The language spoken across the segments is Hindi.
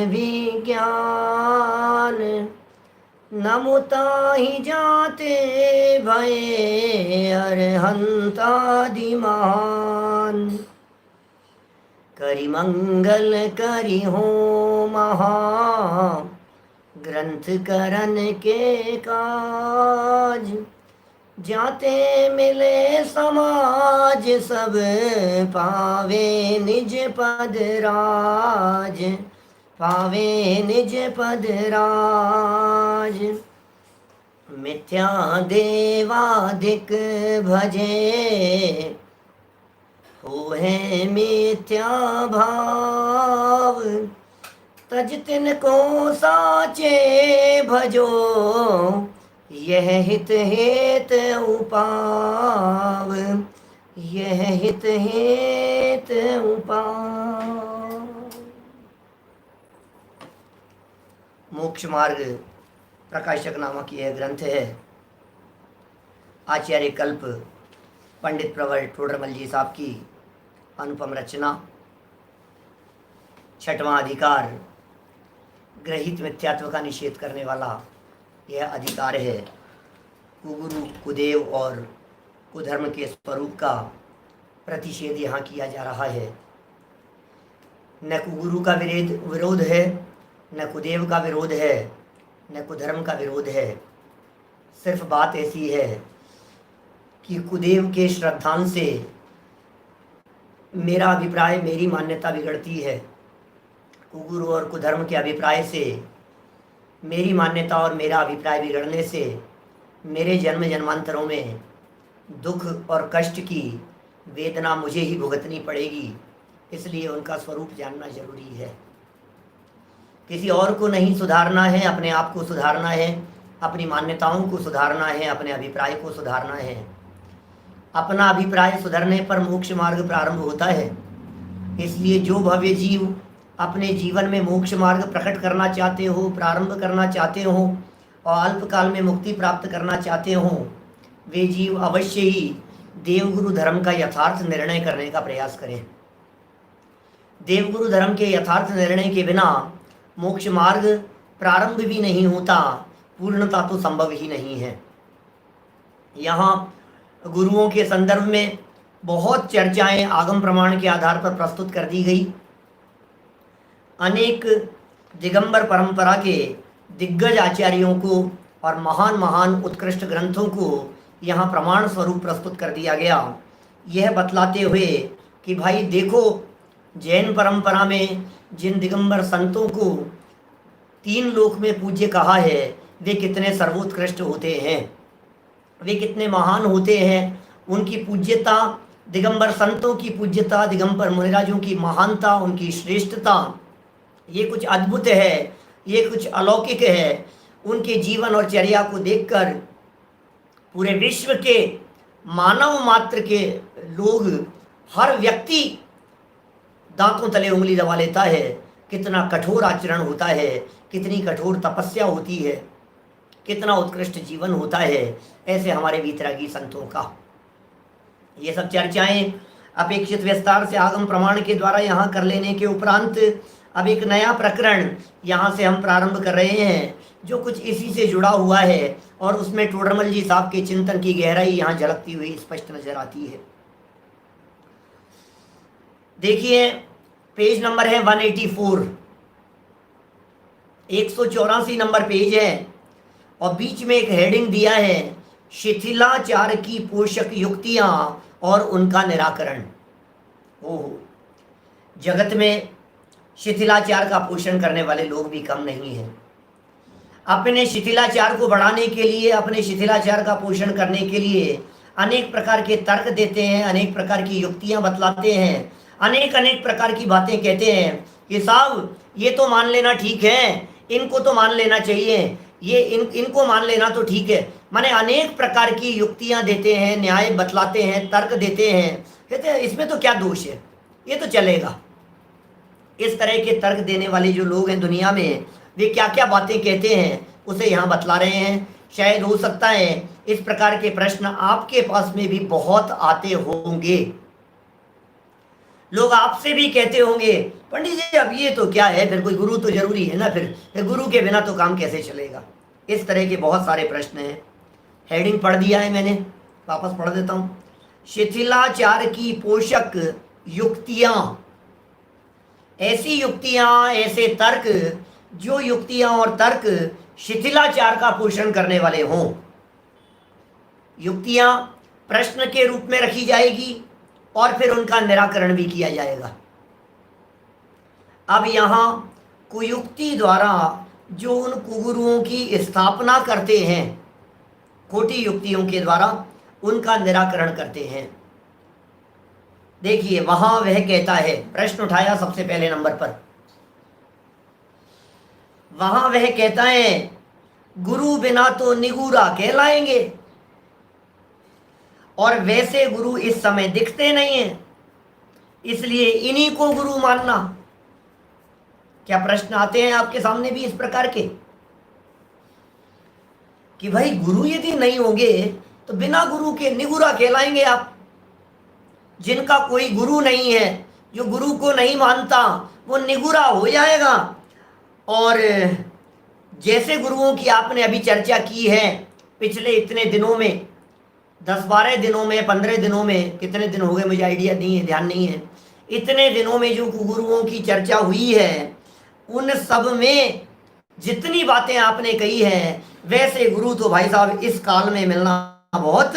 विज्ञान नमुताहि जाते भये अरहंतादिमान। करि मंगल करि हो महा ग्रंथ करन के काज। जाते मिले समाज सब पावे निज पद राज। पावे निज पद राज। मिथ्या देवादिक भजे हो है मिथ्या भाव। तज तिन को साचे भजो यह हित हेत उपाव। यह हित हेत उपाव। मोक्ष मार्ग प्रकाशक नामक यह ग्रंथ है। आचार्य कल्प पंडित प्रवर टोडरमल जी साहब की अनुपम रचना। छठवां अधिकार ग्रहित मिथ्यात्व का निषेध करने वाला यह अधिकार है। कुगुरु कुदेव और कुधर्म के स्वरूप का प्रतिषेध यहाँ किया जा रहा है। न कुगुरु का विरोध है, न कुदेव का विरोध है, न कुधर्म का विरोध है। सिर्फ बात ऐसी है कि कुदेव के श्रद्धांश से मेरा अभिप्राय, मेरी मान्यता बिगड़ती है। कुगुरु और कुधर्म के अभिप्राय से मेरी मान्यता और मेरा अभिप्राय बिगड़ने से मेरे जन्म जन्मांतरों में दुख और कष्ट की वेदना मुझे ही भुगतनी पड़ेगी। इसलिए उनका स्वरूप जानना जरूरी है। किसी और को नहीं सुधारना है, अपने आप को सुधारना है, अपनी मान्यताओं को सुधारना है, अपने अभिप्राय को सुधारना है। अपना अभिप्राय सुधरने पर मोक्ष मार्ग प्रारंभ होता है। इसलिए जो भव्य जीव अपने जीवन में मोक्ष मार्ग प्रकट करना चाहते हो, प्रारंभ करना चाहते हो और अल्पकाल में मुक्ति प्राप्त करना चाहते हो, वे जीव अवश्य ही देवगुरु धर्म का यथार्थ निर्णय करने का प्रयास करें। देवगुरु धर्म के यथार्थ निर्णय के बिना मोक्ष मार्ग प्रारंभ भी नहीं होता, पूर्णता तो संभव ही नहीं है। यहाँ गुरुओं के संदर्भ में बहुत चर्चाएं आगम प्रमाण के आधार पर प्रस्तुत कर दी गई। अनेक दिगंबर परंपरा के दिग्गज आचार्यों को और महान महान उत्कृष्ट ग्रंथों को यहाँ प्रमाण स्वरूप प्रस्तुत कर दिया गया, यह बतलाते हुए कि भाई देखो, जैन परंपरा में जिन दिगंबर संतों को 3 लोक में पूज्य कहा है, वे कितने सर्वोत्कृष्ट होते हैं, वे कितने महान होते हैं। उनकी पूज्यता, दिगंबर संतों की पूज्यता, दिगंबर मुनिराजों की महानता, उनकी श्रेष्ठता, ये कुछ अद्भुत है, ये कुछ अलौकिक है। उनके जीवन और चर्या को देखकर पूरे विश्व के मानव मात्र के लोग, हर व्यक्ति दांतों तले उंगली दबा लेता है। कितना कठोर आचरण होता है, कितनी कठोर तपस्या होती है, कितना उत्कृष्ट जीवन होता है ऐसे हमारे वीतरागी संतों का। ये सब चर्चाएं अपेक्षित विस्तार से आगम प्रमाण के द्वारा यहाँ कर लेने के उपरांत अब एक नया प्रकरण यहाँ से हम प्रारंभ कर रहे हैं, जो कुछ इसी से जुड़ा हुआ है और उसमें टोडरमल जी साहब के चिंतन की गहराई यहाँ झलकती हुई स्पष्ट नजर आती है। देखिए, पेज नंबर है 184, 184 नंबर पेज है और बीच में एक हेडिंग दिया है, शिथिलाचार की पोषक युक्तियां और उनका निराकरण। ओहो, जगत में शिथिलाचार का पोषण करने वाले लोग भी कम नहीं हैं। अपने शिथिलाचार को बढ़ाने के लिए, अपने शिथिलाचार का पोषण करने के लिए अनेक प्रकार के तर्क देते हैं, अनेक प्रकार की युक्तियां बतलाते हैं, अनेक अनेक प्रकार की बातें कहते हैं कि साहब ये तो मान लेना ठीक है, इनको तो मान लेना चाहिए, ये इनको मान लेना तो ठीक है। माने अनेक प्रकार की युक्तियां देते हैं, न्याय बतलाते हैं, तर्क देते हैं, कहते हैं इसमें तो क्या दोष है, ये तो चलेगा। इस तरह के तर्क देने वाले जो लोग हैं दुनिया में, वे क्या क्या बातें कहते हैं उसे यहाँ बतला रहे हैं। शायद हो सकता है इस प्रकार के प्रश्न आपके पास में भी बहुत आते होंगे। लोग आपसे भी कहते होंगे पंडित जी अब ये तो क्या है, फिर कोई गुरु तो जरूरी है ना, फिर गुरु के बिना तो काम कैसे चलेगा। इस तरह के बहुत सारे प्रश्न हैं। हेडिंग पढ़ दिया है मैंने, वापस पढ़ देता हूँ। शिथिलाचार की पोषक युक्तियां, ऐसी युक्तियां, ऐसे तर्क, जो युक्तियां और तर्क शिथिलाचार का पोषण करने वाले हों। युक्तियां प्रश्न के रूप में रखी जाएगी और फिर उनका निराकरण भी किया जाएगा। अब यहाँ कुयुक्ति द्वारा जो उन कुगुरुओं की स्थापना करते हैं, खोटी युक्तियों के द्वारा उनका निराकरण करते हैं। देखिए वहां वह कहता है, प्रश्न उठाया सबसे पहले नंबर पर, वहां वह कहता है गुरु बिना तो निगूरा कहलाएंगे, और वैसे गुरु इस समय दिखते नहीं हैं, इसलिए इन्हीं को गुरु मानना। क्या प्रश्न आते हैं आपके सामने भी इस प्रकार के कि भाई गुरु यदि नहीं होंगे तो बिना गुरु के निगुरा कहलाएंगे आप। जिनका कोई गुरु नहीं है, जो गुरु को नहीं मानता, वो निगुरा हो जाएगा। और जैसे गुरुओं की आपने अभी चर्चा की है पिछले इतने दिनों में, 10-12 दिनों में, 15 दिनों में, कितने दिन हो गए मुझे आइडिया नहीं है, ध्यान नहीं है, इतने दिनों में जो गुरुओं की चर्चा हुई है, उन सब में जितनी बातें आपने कही है, वैसे गुरु तो भाई साहब इस काल में मिलना बहुत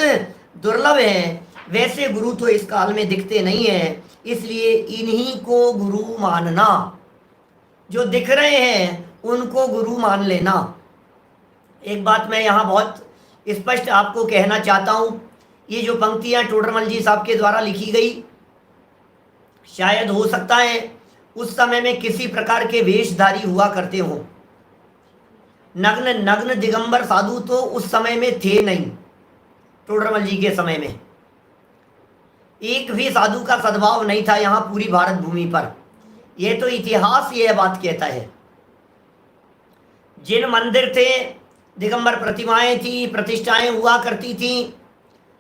दुर्लभ है। वैसे गुरु तो इस काल में दिखते नहीं है, इसलिए इन्हीं को गुरु मानना। जो दिख रहे हैं उनको गुरु मान लेना। एक बात मैं यहाँ बहुत स्पष्ट आपको कहना चाहता हूँ, ये जो पंक्तियाँ टोडरमल जी साहब के द्वारा लिखी गई, शायद हो सकता है उस समय में किसी प्रकार के वेशधारी हुआ करते हों। नग्न दिगंबर साधु तो उस समय में थे नहीं। टोडरमल जी के समय में एक भी साधु का सद्भाव नहीं था यहाँ पूरी भारत भूमि पर। यह तो इतिहास यह बात कहता है। जिन मंदिर थे, दिगंबर प्रतिमाएं थी, प्रतिष्ठाएं हुआ करती थी,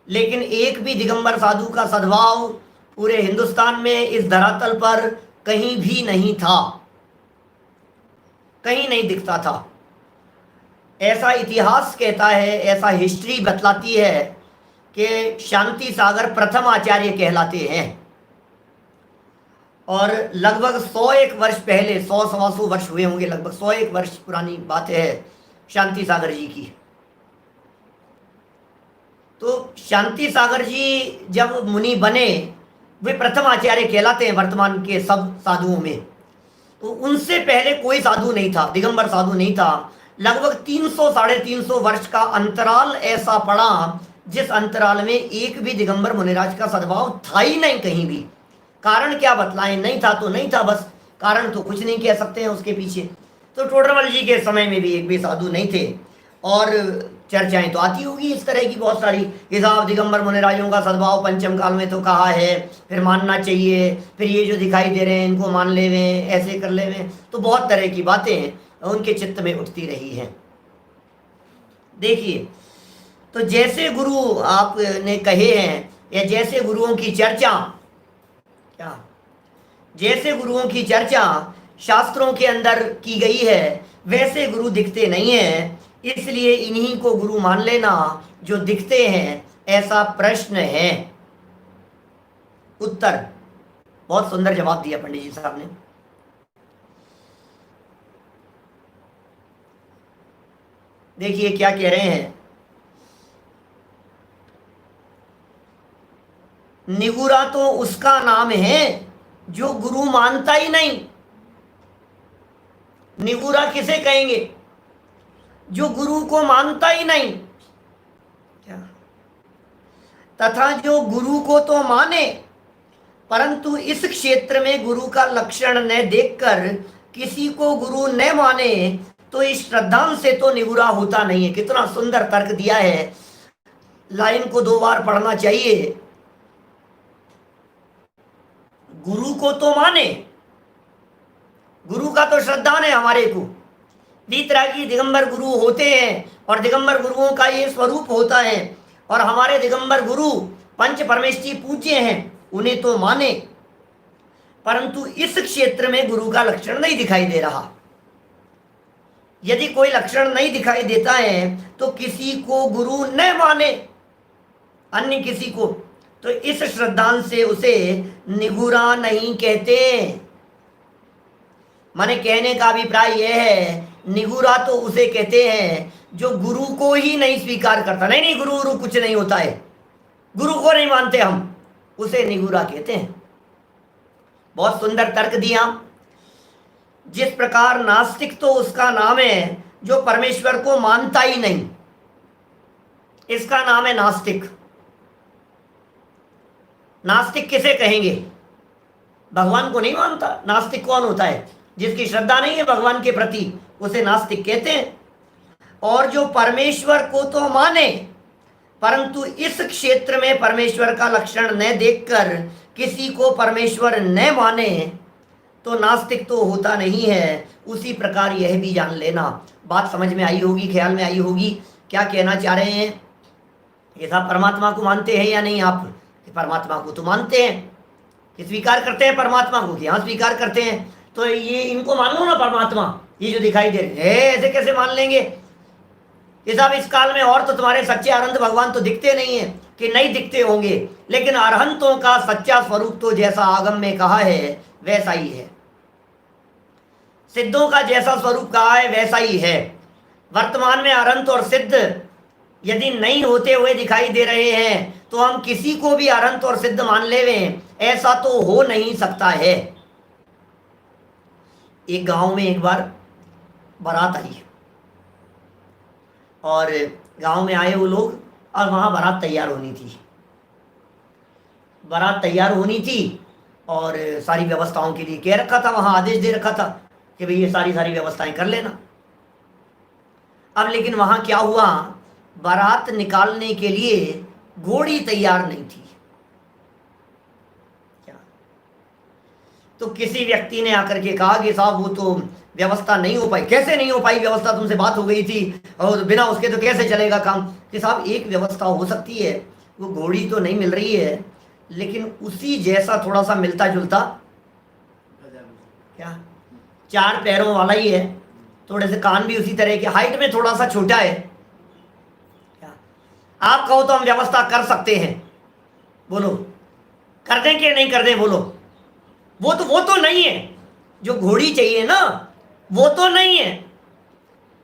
लेकिन एक भी दिगंबर साधु का सद्भाव पूरे हिंदुस्तान में इस धरातल पर कहीं भी नहीं था, कहीं नहीं दिखता था। ऐसा इतिहास कहता है, ऐसा हिस्ट्री बतलाती है कि शांति सागर प्रथम आचार्य कहलाते हैं। और लगभग 101 वर्ष पहले, 100-125 वर्ष हुए होंगे, लगभग 101 वर्ष पुरानी बात है शांति सागर जी की। तो शांति सागर जी जब मुनि बने, वे प्रथम आचार्य कहलाते हैं वर्तमान के सब साधुओं में। तो उनसे पहले कोई साधु नहीं था, दिगंबर साधु नहीं था। लगभग 300-350 वर्ष का अंतराल ऐसा पड़ा जिस अंतराल में एक भी दिगंबर मुनिराज का सद्भाव था ही नहीं कहीं भी। कारण क्या बतलाएं, नहीं था तो नहीं था, बस कारण तो कुछ नहीं कह सकते हैं उसके पीछे। तो टोडरमल जी के समय में भी एक भी साधु नहीं थे। और चर्चाएं तो आती होगी इस तरह की बहुत सारी, हिसाब दिगंबर मुनिराजों का सद्भाव पंचम काल में तो कहा है, फिर मानना चाहिए, फिर ये जो दिखाई दे रहे हैं इनको मान ले वे, ऐसे कर ले वे। तो बहुत तरह की बातें उनके चित्त में उठती रही हैं। देखिए, तो जैसे गुरु आपने कहे हैं, या जैसे गुरुओं की चर्चा, क्या जैसे गुरुओं की चर्चा शास्त्रों के अंदर की गई है, वैसे गुरु दिखते नहीं हैं, इसलिए इन्हीं को गुरु मान लेना जो दिखते हैं। ऐसा प्रश्न है। उत्तर बहुत सुंदर जवाब दिया पंडित जी साहब ने। देखिए क्या कह रहे हैं, निगुरा तो उसका नाम है जो गुरु मानता ही नहीं। निगुरा किसे कहेंगे? जो गुरु को मानता ही नहीं। क्या? तथा जो गुरु को तो माने, परंतु इस क्षेत्र में गुरु का लक्षण न देखकर किसी को गुरु न माने, तो इस श्रद्धांश से तो निगुरा होता नहीं है। कितना सुंदर तर्क दिया है। लाइन को 2 बार पढ़ना चाहिए। गुरु को तो माने, गुरु का तो श्रद्धान है हमारे को। भी तरह की दिगंबर गुरु होते हैं और दिगंबर गुरुओं का ये स्वरूप होता है। और हमारे दिगंबर गुरु पंच परमेष्ठी पूज्य हैं, उन्हें तो माने। परंतु इस क्षेत्र में गुरु का लक्षण नहीं दिखाई दे रहा। यदि कोई लक्षण नहीं दिखाई देता है तो किसी को गुरु न माने, अन्य किसी को, तो इस श्रद्धांत से उसे निगुरा नहीं कहते। माने कहने का अभिप्राय यह है, निगुरा तो उसे कहते हैं जो गुरु को ही नहीं स्वीकार करता। नहीं नहीं, गुरु कुछ नहीं होता है, गुरु को नहीं मानते हम, उसे निगुरा कहते हैं। बहुत सुंदर तर्क दिया। जिस प्रकार नास्तिक तो उसका नाम है जो परमेश्वर को मानता ही नहीं, इसका नाम है नास्तिक। नास्तिक किसे कहेंगे? भगवान को नहीं मानता। नास्तिक कौन होता है? जिसकी श्रद्धा नहीं है भगवान के प्रति, उसे नास्तिक कहते हैं। और जो परमेश्वर को तो माने परंतु इस क्षेत्र में परमेश्वर का लक्षण न देखकर किसी को परमेश्वर न माने तो नास्तिक तो होता नहीं है। उसी प्रकार यह भी जान लेना। बात समझ में आई होगी, ख्याल में आई होगी। क्या कहना चाह रहे हैं? ये सब परमात्मा को मानते हैं या नहीं? आप परमात्मा को तो मानते हैं, कि स्वीकार करते हैं परमात्मा को, कि हाँ स्वीकार करते हैं। तो ये इनको मान लो ना परमात्मा, ये जो दिखाई दे रहे हैं, ऐसे कैसे मान लेंगे? ये सब इस काल में और तो तुम्हारे सच्चे अनंत भगवान तो दिखते नहीं है, कि नहीं दिखते होंगे, लेकिन अरहंतों का सच्चा स्वरूप तो जैसा आगम में कहा है वैसा ही है। सिद्धों का जैसा स्वरूप कहा है वैसा ही है। वर्तमान में अरहंत और सिद्ध यदि नहीं होते हुए दिखाई दे रहे हैं तो हम किसी को भी अरहंत और सिद्ध मान लेवें, ऐसा तो हो नहीं सकता है। एक गांव में एक बार बारात आई और गांव में आए वो लोग, और वहां बारात तैयार होनी थी। बारात तैयार होनी थी और सारी व्यवस्थाओं के लिए कह रखा था, वहां आदेश दे रखा था कि भाई ये सारी व्यवस्थाएं कर लेना। अब लेकिन वहां क्या हुआ, बारात निकालने के लिए घोड़ी तैयार नहीं थी। क्या? तो किसी व्यक्ति ने आकर के कहा कि साहब वो तो व्यवस्था नहीं हो पाई। कैसे नहीं हो पाई व्यवस्था? तुमसे बात हो गई थी और बिना उसके तो कैसे चलेगा काम? कि साहब एक व्यवस्था हो सकती है, वो घोड़ी तो नहीं मिल रही है लेकिन उसी जैसा थोड़ा सा मिलता जुलता, क्या 4 पैरों वाला ही है, थोड़े से कान भी उसी तरह के, हाइट में थोड़ा सा छोटा है। क्या आप कहो तो हम व्यवस्था कर सकते हैं, बोलो कर दें कि नहीं कर दें? बोलो। वो तो नहीं है जो घोड़ी चाहिए ना, वो तो नहीं है,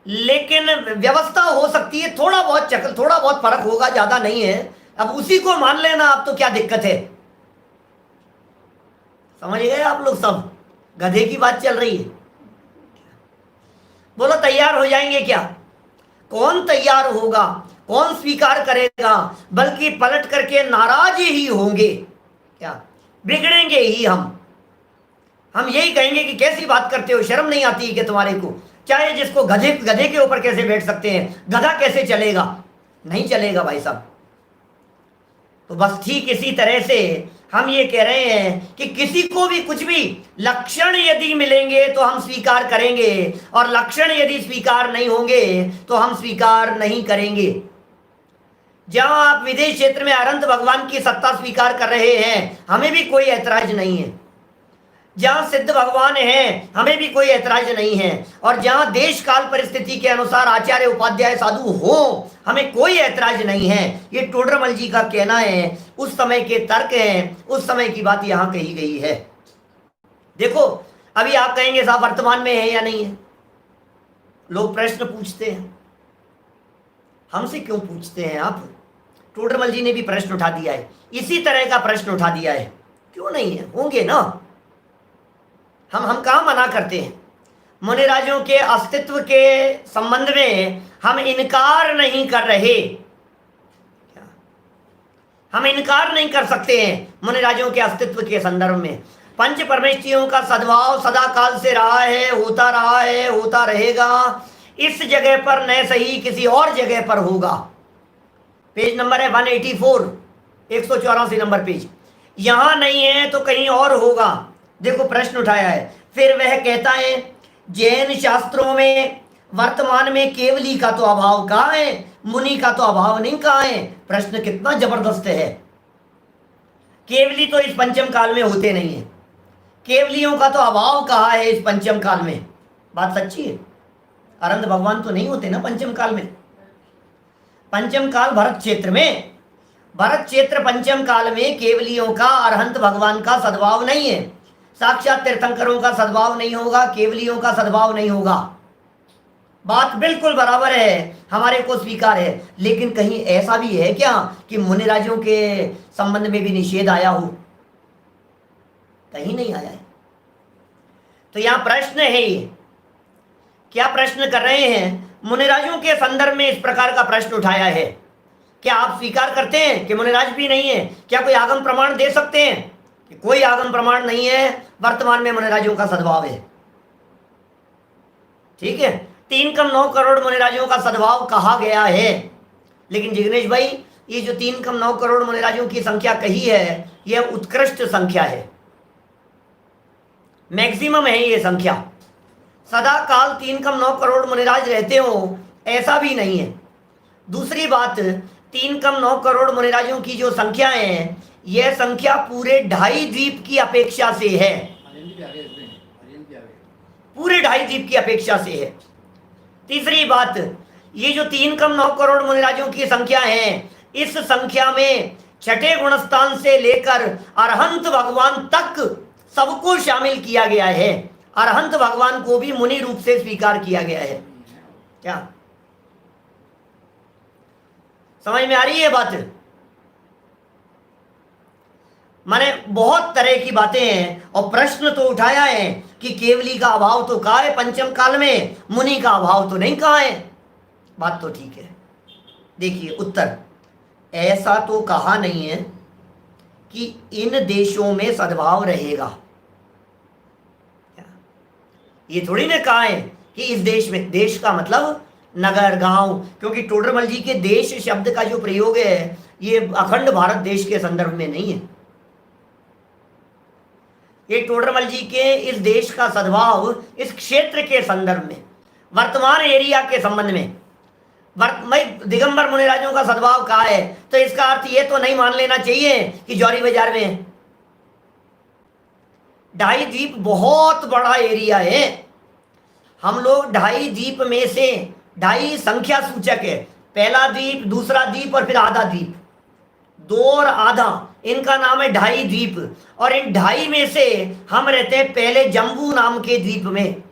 लेकिन व्यवस्था हो सकती है, थोड़ा बहुत चक्कर, थोड़ा बहुत फर्क होगा, ज्यादा नहीं है। अब उसी को मान लेना, अब तो क्या दिक्कत है? समझ गए आप लोग? सब गधे की बात चल रही है। बोलो तैयार हो जाएंगे क्या? कौन तैयार होगा? कौन स्वीकार करेगा? बल्कि पलट करके नाराज ही होंगे। क्या बिगड़ेंगे ही हम यही कहेंगे कि कैसी बात करते हो, शर्म नहीं आती है कि तुम्हारे को? चाहे जिसको गधे के ऊपर कैसे बैठ सकते हैं, गधा कैसे चलेगा? नहीं चलेगा भाई साहब। तो बस ठीक इसी तरह से हम ये कह रहे हैं कि किसी को भी कुछ भी लक्षण यदि मिलेंगे तो हम स्वीकार करेंगे, और लक्षण यदि स्वीकार नहीं होंगे तो हम स्वीकार नहीं करेंगे। जहां आप विदेश क्षेत्र में अनंत भगवान की सत्ता स्वीकार कर रहे हैं, हमें भी कोई ऐतराज नहीं है। जहां सिद्ध भगवान हैं, हमें भी कोई ऐतराज नहीं है। और जहां देश काल परिस्थिति के अनुसार आचार्य उपाध्याय साधु हो, हमें कोई ऐतराज नहीं है। ये टोडरमल जी का कहना है, उस समय के तर्क हैं, उस समय की बात यहां कही गई है। देखो अभी आप कहेंगे साहब वर्तमान में है या नहीं है? लोग प्रश्न पूछते हैं, हमसे क्यों पूछते हैं आप? टोडरमल जी ने भी प्रश्न उठा दिया है, इसी तरह का प्रश्न उठा दिया है। क्यों नहीं है? होंगे ना। हम कहाँ मना करते हैं? मुनिराजों के अस्तित्व के संबंध में हम इनकार नहीं कर रहे। हम इनकार नहीं कर सकते हैं मुनिराजों के अस्तित्व के संदर्भ में। पंच परमेष्ठियों का सद्भाव सदा काल से रहा है, होता रहा है, होता रहेगा। इस जगह पर न सही किसी और जगह पर होगा। पेज नंबर है 184, 184 नंबर पेज। यहां नहीं है तो कहीं और होगा। देखो प्रश्न उठाया है, फिर वह कहता है जैन शास्त्रों में वर्तमान में केवली का तो अभाव कहाँ है, मुनि का तो अभाव नहीं कहाँ है। प्रश्न कितना जबरदस्त है। केवली तो इस पंचम काल में होते नहीं है। केवलियों का तो अभाव कहा है इस पंचम काल में। बात सच्ची है, अरहंत भगवान तो नहीं होते ना पंचम काल में। पंचम काल भरत क्षेत्र में, भरत क्षेत्र पंचम काल में केवलियों का, अरहंत भगवान का सद्भाव नहीं है। साक्षात तीर्थंकरों का सद्भाव नहीं होगा, केवलियों का सद्भाव नहीं होगा। बात बिल्कुल बराबर है, हमारे को स्वीकार है। लेकिन कहीं ऐसा भी है क्या कि मुनिराजों के संबंध में भी निषेध आया हो? कहीं नहीं आया है। तो यहां प्रश्न है, ये क्या प्रश्न कर रहे हैं? मुनिराजों के संदर्भ में इस प्रकार का प्रश्न उठाया है। क्या आप स्वीकार करते हैं कि मुनिराज भी नहीं है? क्या कोई आगम प्रमाण दे सकते हैं कि कोई आगम प्रमाण नहीं है, वर्तमान में मुनिराजों का सद्भाव है? ठीक है, 3,9 मुनिराजों का सद्भाव कहा गया है। लेकिन जिग्नेश भाई, ये जो 3,9 मुनिराजों की संख्या कही है, यह उत्कृष्ट संख्या है, मैक्सिमम है ये संख्या। सदा काल 3,9 मुनिराज रहते हो ऐसा भी नहीं है। दूसरी बात, 3,9 मुनिराजों की जो संख्या है, यह संख्या पूरे 2.5 द्वीप की अपेक्षा से है, पूरे 2.5 द्वीप की अपेक्षा से है। तीसरी बात, ये जो 3,9 मुनिराजों की संख्या है, इस संख्या में छठे गुणस्थान से लेकर अरहंत भगवान तक सबको शामिल किया गया है। अरहंत भगवान को भी मुनि रूप से स्वीकार किया गया है। क्या समझ में आ रही है बात? माने बहुत तरह की बातें हैं, और प्रश्न तो उठाया है कि केवली का अभाव तो कहा है पंचम काल में, मुनि का अभाव तो नहीं कहा है। बात तो ठीक है। देखिए उत्तर, ऐसा तो कहा नहीं है कि इन देशों में सद्भाव रहेगा। ये थोड़ी ना कहा है कि इस देश में, देश का मतलब नगर गांव, क्योंकि टोडरमल जी के देश शब्द का जो प्रयोग है, ये अखंड भारत देश के संदर्भ में नहीं है। ये टोडरमल जी के इस देश का सद्भाव इस क्षेत्र के संदर्भ में, वर्तमान एरिया के संबंध में, दिगंबर मुनिराजों का सद्भाव कहा है, तो इसका अर्थ ये तो नहीं मान लेना चाहिए कि जौहरी बाजार में है। 2.5 द्वीप बहुत बड़ा एरिया है। हम लोग 2.5 द्वीप में से, 2.5 संख्या सूचक है, पहला द्वीप, दूसरा द्वीप और फिर आधा द्वीप, 2 और आधा, इनका नाम है 2.5 द्वीप। और इन 2.5 में से हम रहते हैं पहले जम्बू नाम के द्वीप में।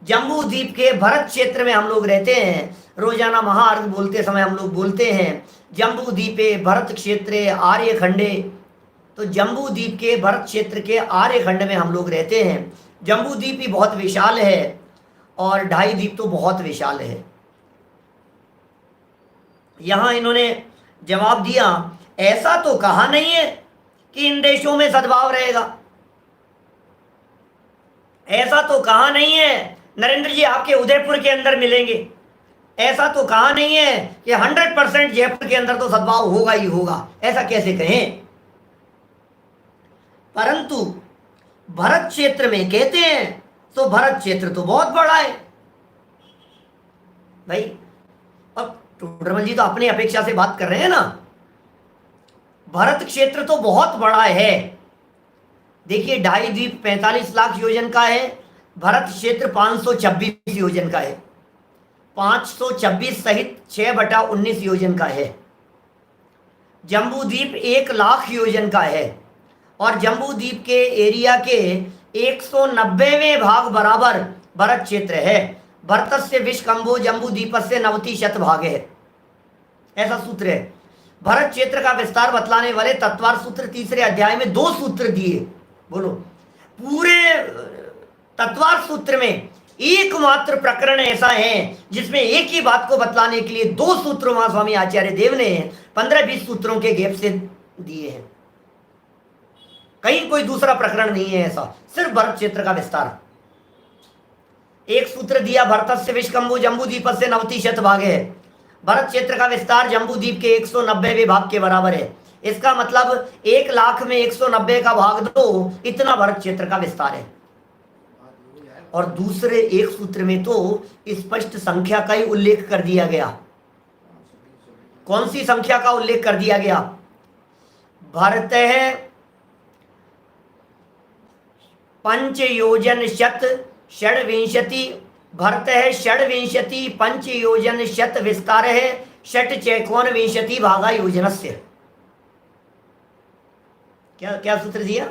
जम्बू द्वीप के भरत क्षेत्र में हम लोग रहते हैं। रोजाना महाअर्घ बोलते समय हम लोग बोलते हैं जम्बू द्वीपे भरत क्षेत्रे आर्य खंडे। तो जम्बू द्वीप के भरत क्षेत्र के आर्य खंड में हम लोग रहते हैं। जम्बू द्वीप भी बहुत विशाल है और 2.5 द्वीप तो बहुत विशाल है। यहां इन्होंने जवाब दिया, ऐसा तो कहा नहीं है कि इन देशों में सद्भाव रहेगा। ऐसा तो कहा नहीं है नरेंद्र जी आपके उदयपुर के अंदर मिलेंगे। ऐसा तो कहा नहीं है कि 100% जयपुर के अंदर तो सद्भाव होगा ही होगा। ऐसा कैसे कहें? परंतु भरत क्षेत्र में कहते हैं, तो भरत क्षेत्र तो बहुत बड़ा है भाई। अब टोडरमल जी तो अपनी अपेक्षा से बात कर रहे हैं ना। भरत क्षेत्र तो बहुत बड़ा है। देखिए 2.5 द्वीप 45 लाख योजन का है, भरत क्षेत्र 526 योजन का है, 526 सहित 6/19 योजन का है। जम्बू द्वीप 1 लाख योजन का है और जम्बू द्वीप के एरिया के 190वें भाग बराबर भरत क्षेत्र है। भरतस्य विश्वकंभो जम्बू द्वीपस्य 90 शत भाग है, ऐसा सूत्र है। भरत क्षेत्र का विस्तार बतलाने वाले तत्वार सूत्र 3रे अध्याय में 2 सूत्र दिए। बोलो, पूरे तत्वार सूत्र में एकमात्र प्रकरण ऐसा है जिसमें एक ही बात को बतलाने के लिए 2 सूत्रों वहां स्वामी आचार्य देव ने 15-20 सूत्रों के गैप से दिए हैं। कहीं कोई दूसरा प्रकरण नहीं है ऐसा, सिर्फ भरत क्षेत्र का विस्तार। एक सूत्र दिया, भरतस्य विश्वकंभो जम्बू द्वीपस्य 90 शत भाग है। भरत क्षेत्र का विस्तार जम्बू द्वीप के 190वें भाग के बराबर है। इसका मतलब 1 लाख में 190 का भाग दो, इतना भरत क्षेत्र का विस्तार है। और दूसरे एक सूत्र में तो स्पष्ट संख्या का ही उल्लेख कर दिया गया। कौन सी संख्या का उल्लेख कर दिया गया? भरत है पंच योजन शत षड्विंशति भरत है, षड्विंशति पंच योजन शत विस्तार है, षट चैकोन विंशति भागा योजनस्य। क्या क्या सूत्र दिया?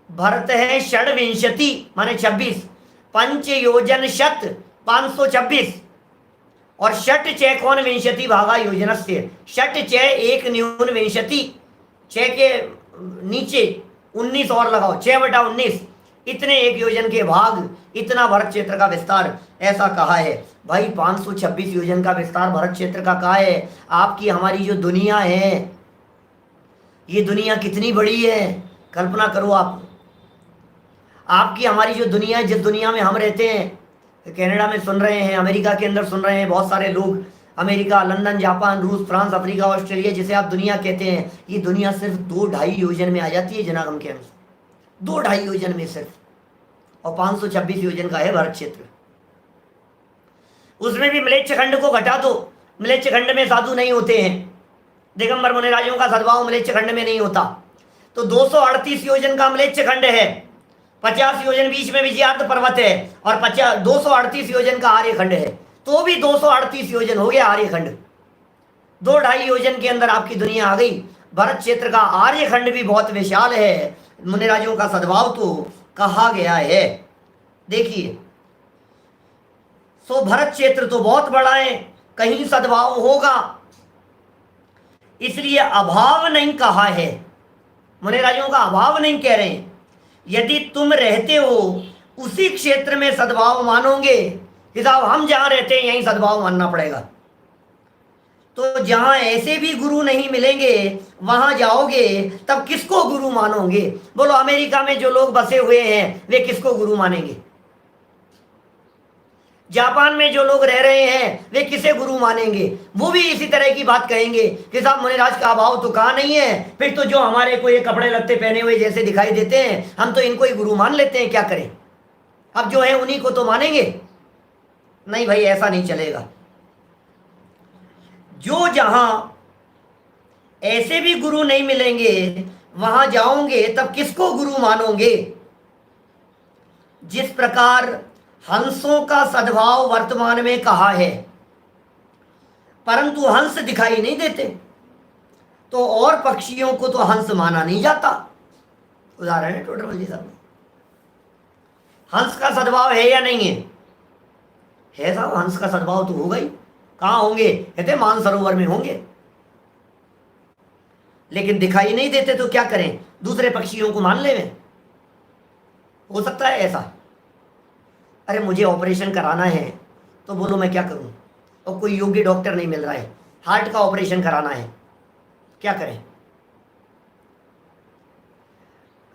भरत है षड्विंशति माने 26, पंच योजन शत 526 और षट चैकोन विंशति भागा योजनस्य। षट चय एक न्यून विंशति, छह के नीचे 19 और लगाओ, 6/19 इतने एक योजन के भाग, इतना भरत क्षेत्र का विस्तार, ऐसा कहा है। भाई 526 योजन का विस्तार भरत क्षेत्र का कहा है। आपकी हमारी जो दुनिया है, ये दुनिया कितनी बड़ी है, कल्पना करो आप। आपकी हमारी जो दुनिया है, जिस दुनिया में हम रहते हैं, कनाडा में सुन रहे हैं, अमेरिका के अंदर सुन रहे हैं बहुत सारे लोग, अमेरिका, लंदन, जापान, रूस, फ्रांस, अफ्रीका, ऑस्ट्रेलिया, जिसे आप दुनिया कहते हैं, ये दुनिया सिर्फ 2-2.5 योजन में आ जाती है जनागम के अनुसार, 2-2.5 योजन में सिर्फ, और 526 योजन का है भरत क्षेत्र। उसमें भी म्लेच्छ खंड को घटा दो, म्लेच्छ खंड में साधु नहीं होते हैं, दिगंबर मुनिराजों का सद्भाव म्लेच्छ खंड में नहीं होता, तो 238 योजन का म्लेच्छ खंड है, 50 योजन बीच में विजयार्थ पर्वत है, और 238 योजन का आर्य खंड है, तो भी 238 योजन हो गया आर्य खंड। 2-2.5 योजन के अंदर आपकी दुनिया आ गई। भरत क्षेत्र का आर्य खंड भी बहुत विशाल है, मुनिराजों का सद्भाव तो कहा गया है। देखिए, सो भरत क्षेत्र तो बहुत बड़ा है, कहीं सद्भाव होगा, इसलिए अभाव नहीं कहा है, मुनिराजों का अभाव नहीं कह रहे हैं। यदि तुम रहते हो उसी क्षेत्र में सद्भाव मानोगे कि साहब हम जहां रहते हैं यहीं सद्भाव मानना पड़ेगा, तो जहां ऐसे भी गुरु नहीं मिलेंगे वहां जाओगे तब किसको गुरु मानोगे? बोलो, अमेरिका में जो लोग बसे हुए हैं वे किसको गुरु मानेंगे? जापान में जो लोग रह रहे हैं वे किसे गुरु मानेंगे? वो भी इसी तरह की बात कहेंगे कि साहब मुनिराज का अभाव तो कहाँ नहीं है, फिर तो जो हमारे को ये कपड़े लत्ते पहने हुए जैसे दिखाई देते हैं हम तो इनको ही गुरु मान लेते हैं, क्या करें, अब जो है उन्हीं को तो मानेंगे। नहीं भाई, ऐसा नहीं चलेगा। जो जहां ऐसे भी गुरु नहीं मिलेंगे वहां जाओगे तब किसको गुरु मानोगे? जिस प्रकार हंसों का सद्भाव वर्तमान में कहा है, परंतु हंस दिखाई नहीं देते, तो और पक्षियों को तो हंस माना नहीं जाता। उदाहरण है टोटल जी साहब, हंस का सद्भाव है या नहीं है? है साहब, हंस का सद्भाव तो होगा ही। कहां होंगे? कहते मानसरोवर में होंगे, लेकिन दिखाई नहीं देते, तो क्या करें, दूसरे पक्षियों को मान ले। हो सकता है ऐसा। अरे मुझे ऑपरेशन कराना है, तो बोलो मैं क्या करूं, और कोई योग्य डॉक्टर नहीं मिल रहा है, हार्ट का ऑपरेशन कराना है, क्या करें?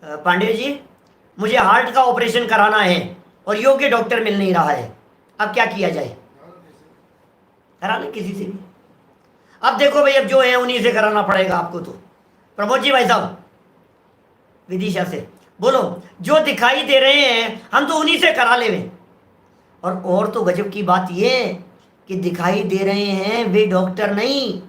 पांडे जी, मुझे हार्ट का ऑपरेशन कराना है और योग्य डॉक्टर मिल नहीं रहा है, अब क्या किया जाए? करा लें किसी से भी। अब देखो भाई, अब जो है उन्हीं से कराना पड़ेगा आपको। तो प्रमोद जी भाई साहब विदिशा से, बोलो, जो दिखाई दे रहे हैं हम तो उन्हीं से करा ले। और तो गजब की बात ये कि दिखाई दे रहे हैं वे डॉक्टर नहीं।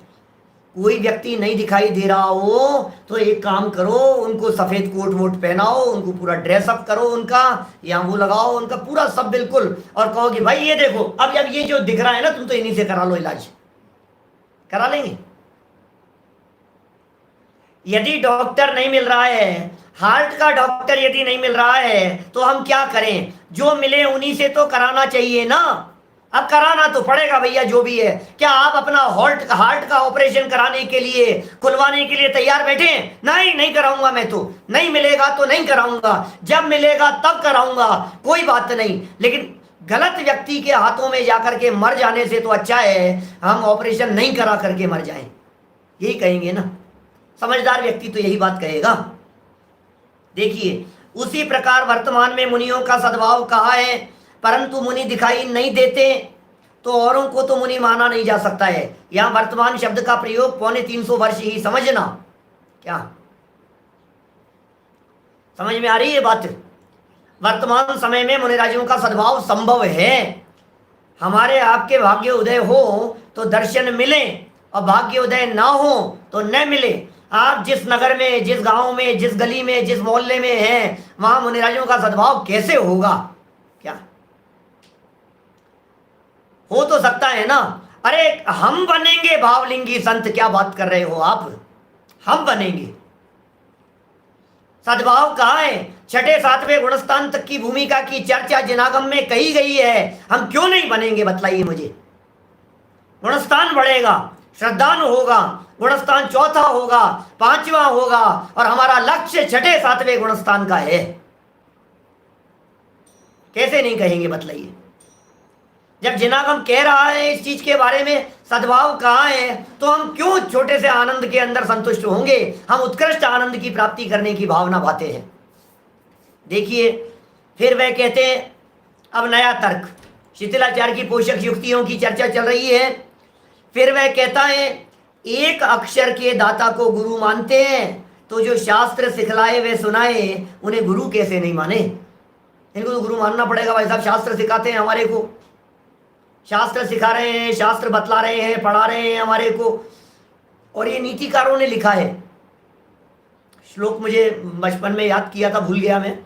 कोई व्यक्ति नहीं दिखाई दे रहा हो तो एक काम करो, उनको सफ़ेद कोट वोट पहनाओ, उनको पूरा ड्रेसअप करो, उनका या वो लगाओ उनका पूरा सब बिल्कुल, और कहो कि भाई ये देखो, अब ये जो दिख रहा है ना, तुम तो इन्हीं से करा लो, इलाज करा लेंगे। यदि डॉक्टर नहीं मिल रहा है, हार्ट का डॉक्टर यदि नहीं मिल रहा है, तो हम क्या करें? जो मिले उन्हीं से तो कराना चाहिए ना। अब कराना तो पड़ेगा भैया, जो भी है। क्या आप अपना हार्ट का ऑपरेशन कराने के लिए, खुलवाने के लिए तैयार बैठे? नहीं कराऊंगा, मैं तो नहीं मिलेगा तो नहीं कराऊंगा, जब मिलेगा तब कराऊंगा, कोई बात नहीं। लेकिन गलत व्यक्ति के हाथों में जाकर के मर जाने से तो अच्छा है हम ऑपरेशन नहीं करा करके मर जाएं, यही कहेंगे ना। समझदार व्यक्ति तो यही बात कहेगा। देखिए, उसी प्रकार वर्तमान में मुनियों का सद्भाव कहा है, परंतु मुनि दिखाई नहीं देते, तो औरों को तो मुनि माना नहीं जा सकता है। यहां वर्तमान शब्द का प्रयोग 350 वर्ष ही समझना। क्या समझ में आ रही है बात? वर्तमान समय में मुनिराजों का सद्भाव संभव है। हमारे आपके भाग्य उदय हो तो दर्शन मिले, और भाग्य उदय ना हो तो न मिले। आप जिस नगर में, जिस गांव में, जिस गली में, जिस मोहल्ले में हैं, वहां मुनिराजों का सद्भाव कैसे होगा? क्या हो तो सकता है ना? अरे हम बनेंगे भावलिंगी संत, क्या बात कर रहे हो आप? हम बनेंगे? सद्भाव कहाँ है? छठे सातवें गुणस्थान तक की भूमिका की चर्चा जिनागम में कही गई है, हम क्यों नहीं बनेंगे? बतलाइए मुझे। गुणस्थान बढ़ेगा, श्रद्धान होगा, गुणस्थान चौथा होगा, पांचवा होगा, और हमारा लक्ष्य छठे सातवें गुणस्थान का है। कैसे नहीं कहेंगे? बतलाइए। जब जिनागम कह रहा है इस चीज के बारे में, सद्भाव कहाँ है, तो हम क्यों छोटे से आनंद के अंदर संतुष्ट होंगे? हम उत्कृष्ट आनंद की प्राप्ति करने की भावना भाते हैं। देखिए, फिर वह कहते हैं, अब नया तर्क, शिथिलाचार्य की पोषक युक्तियों की चर्चा चल रही है। फिर वह कहता है, एक अक्षर के दाता को गुरु मानते हैं, तो जो शास्त्र सिखलाए वे सुनाए, उन्हें गुरु कैसे नहीं माने? इनको तो गुरु मानना पड़ेगा भाई साहब, शास्त्र सिखाते हैं हमारे को, शास्त्र सिखा रहे हैं, शास्त्र बतला रहे हैं, पढ़ा रहे हैं हमारे को। और ये नीतिकारों ने लिखा है, श्लोक मुझे बचपन में याद किया था, भूल गया मैं।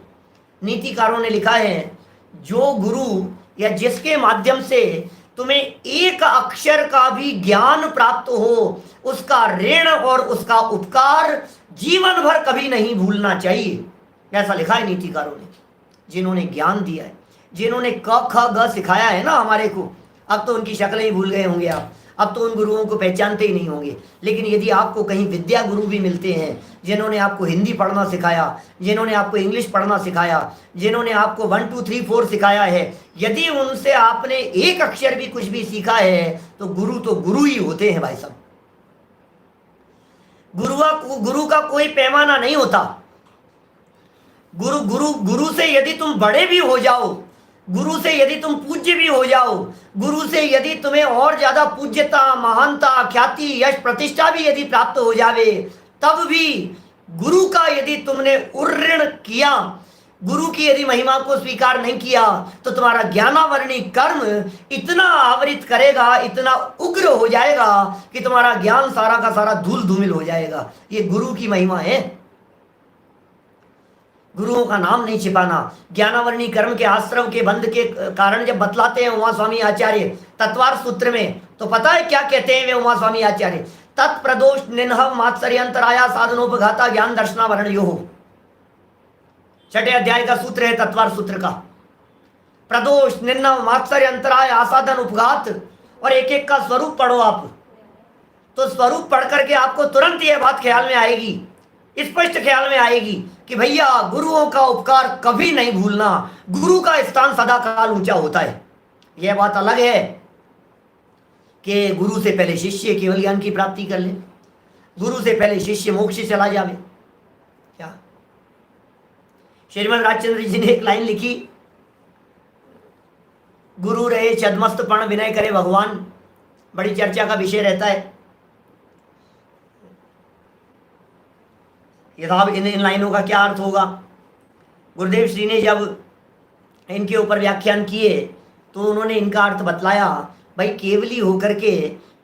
नीतिकारों ने लिखा है, जो गुरु या जिसके माध्यम से तुम्हें एक अक्षर का भी ज्ञान प्राप्त हो, उसका ऋण और उसका उपकार जीवन भर कभी नहीं भूलना चाहिए। ऐसा लिखा है नीतिकारों ने, जिन्होंने ज्ञान दिया है, जिन्होंने क ख ग सिखाया है ना हमारे को। अब तो उनकी शक्लें ही भूल गए होंगे आप, अब तो उन गुरुओं को पहचानते ही नहीं होंगे। लेकिन यदि आपको कहीं विद्या गुरु भी मिलते हैं, जिन्होंने आपको हिंदी पढ़ना सिखाया, जिन्होंने आपको इंग्लिश पढ़ना सिखाया, जिन्होंने आपको 1 2 3 4 सिखाया है, यदि उनसे आपने एक अक्षर भी कुछ भी सीखा है, तो गुरु ही होते हैं भाई साहब। गुरु का कोई पैमाना नहीं होता। गुरु से यदि तुम बड़े भी हो जाओ, गुरु से यदि तुम पूज्य भी हो जाओ, गुरु से यदि तुम्हें और ज्यादा पूज्यता, महानता, ख्याति, यश, प्रतिष्ठा भी यदि प्राप्त हो जावे, तब भी गुरु का यदि तुमने उर्ऋण किया, गुरु की यदि महिमा को स्वीकार नहीं किया, तो तुम्हारा ज्ञानावरणी कर्म इतना आवरित करेगा, इतना उग्र हो जाएगा कि तुम्हारा ज्ञान सारा का सारा धूल धूमिल हो जाएगा। ये गुरु की महिमा है। गुरुओं का नाम नहीं छिपाना। ज्ञानावरणी कर्म के आश्रव के बंध के कारण जब बतलाते हैं उमा स्वामी आचार्य तत्वार सूत्र में, तो पता है क्या कहते हैं वे उमा स्वामी आचार्य? तत्प्रदोष निन्हव मात्सर्यंतराया साधनोपघाता ज्ञान दर्शनावरण यो। छठे अध्याय का सूत्र है तत्वार सूत्र का। प्रदोष, निन्हव, मात्सर्य, अंतराय, आसाधन, उपघात, और एक एक का स्वरूप पढ़ो आप, तो स्वरूप पढ़ करके आपको तुरंत यह बात ख्याल में आएगी, स्पष्ट ख्याल में आएगी कि भैया गुरुओं का उपकार कभी नहीं भूलना, गुरु का स्थान सदा काल ऊंचा होता है। यह बात अलग है कि गुरु से पहले शिष्य केवल ज्ञान की प्राप्ति कर ले, गुरु से पहले शिष्य मोक्ष से चला जावे। क्या श्रीमद राजचंद्र जी ने एक लाइन लिखी, गुरु रहे छद्मस्त पण विनय करे भगवान, बड़ी चर्चा का विषय रहता है। ये साहब इन लाइनों का क्या अर्थ होगा? गुरुदेव श्री ने जब इनके ऊपर व्याख्यान किए तो उन्होंने इनका अर्थ बतलाया, भाई केवली होकर के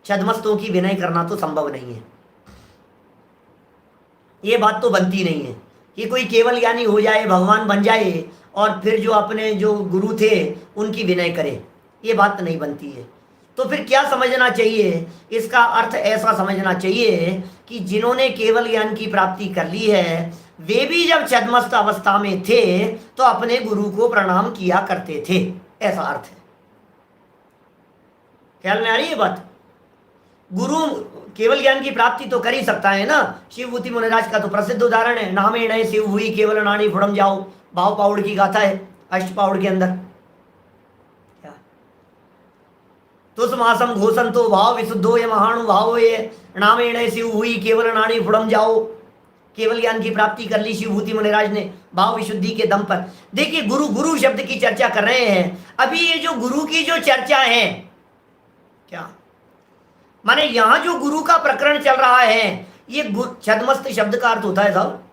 छद्मस्तों की विनय करना तो संभव नहीं है। ये बात तो बनती नहीं है कि कोई केवल ज्ञानी हो जाए, भगवान बन जाए और फिर जो अपने जो गुरु थे उनकी विनय करे, ये बात नहीं बनती है। तो फिर क्या समझना चाहिए? इसका अर्थ ऐसा समझना चाहिए कि जिन्होंने केवल ज्ञान की प्राप्ति कर ली है, वे भी जब छद्मस्त अवस्था में थे तो अपने गुरु को प्रणाम किया करते थे, ऐसा अर्थ है। ख्याल में आ रही है बात? गुरु केवल ज्ञान की प्राप्ति तो कर ही सकता है ना। शिवभूति मुनिराज का तो प्रसिद्ध उदाहरण है, नामे नए शिव हुई केवल नानी फुड़म जाओ, भाव पाउड़ की गाथा है अष्टपाउड़ के अंदर। तुसमासम घोषण तो भाव विशुद्धो ये महानुभाव ये नामेण शिव हुई केवल नाड़ी फुड़म जाओ। केवल ज्ञान की प्राप्ति कर ली शिवभूति मुनिराज ने भाव विशुद्धि के दम पर। देखिए गुरु गुरु शब्द की चर्चा कर रहे हैं। अभी ये जो गुरु की जो चर्चा है, क्या माने यहां जो गुरु का प्रकरण चल रहा है, ये छद्मस्त शब्द का अर्थ होता है साहब,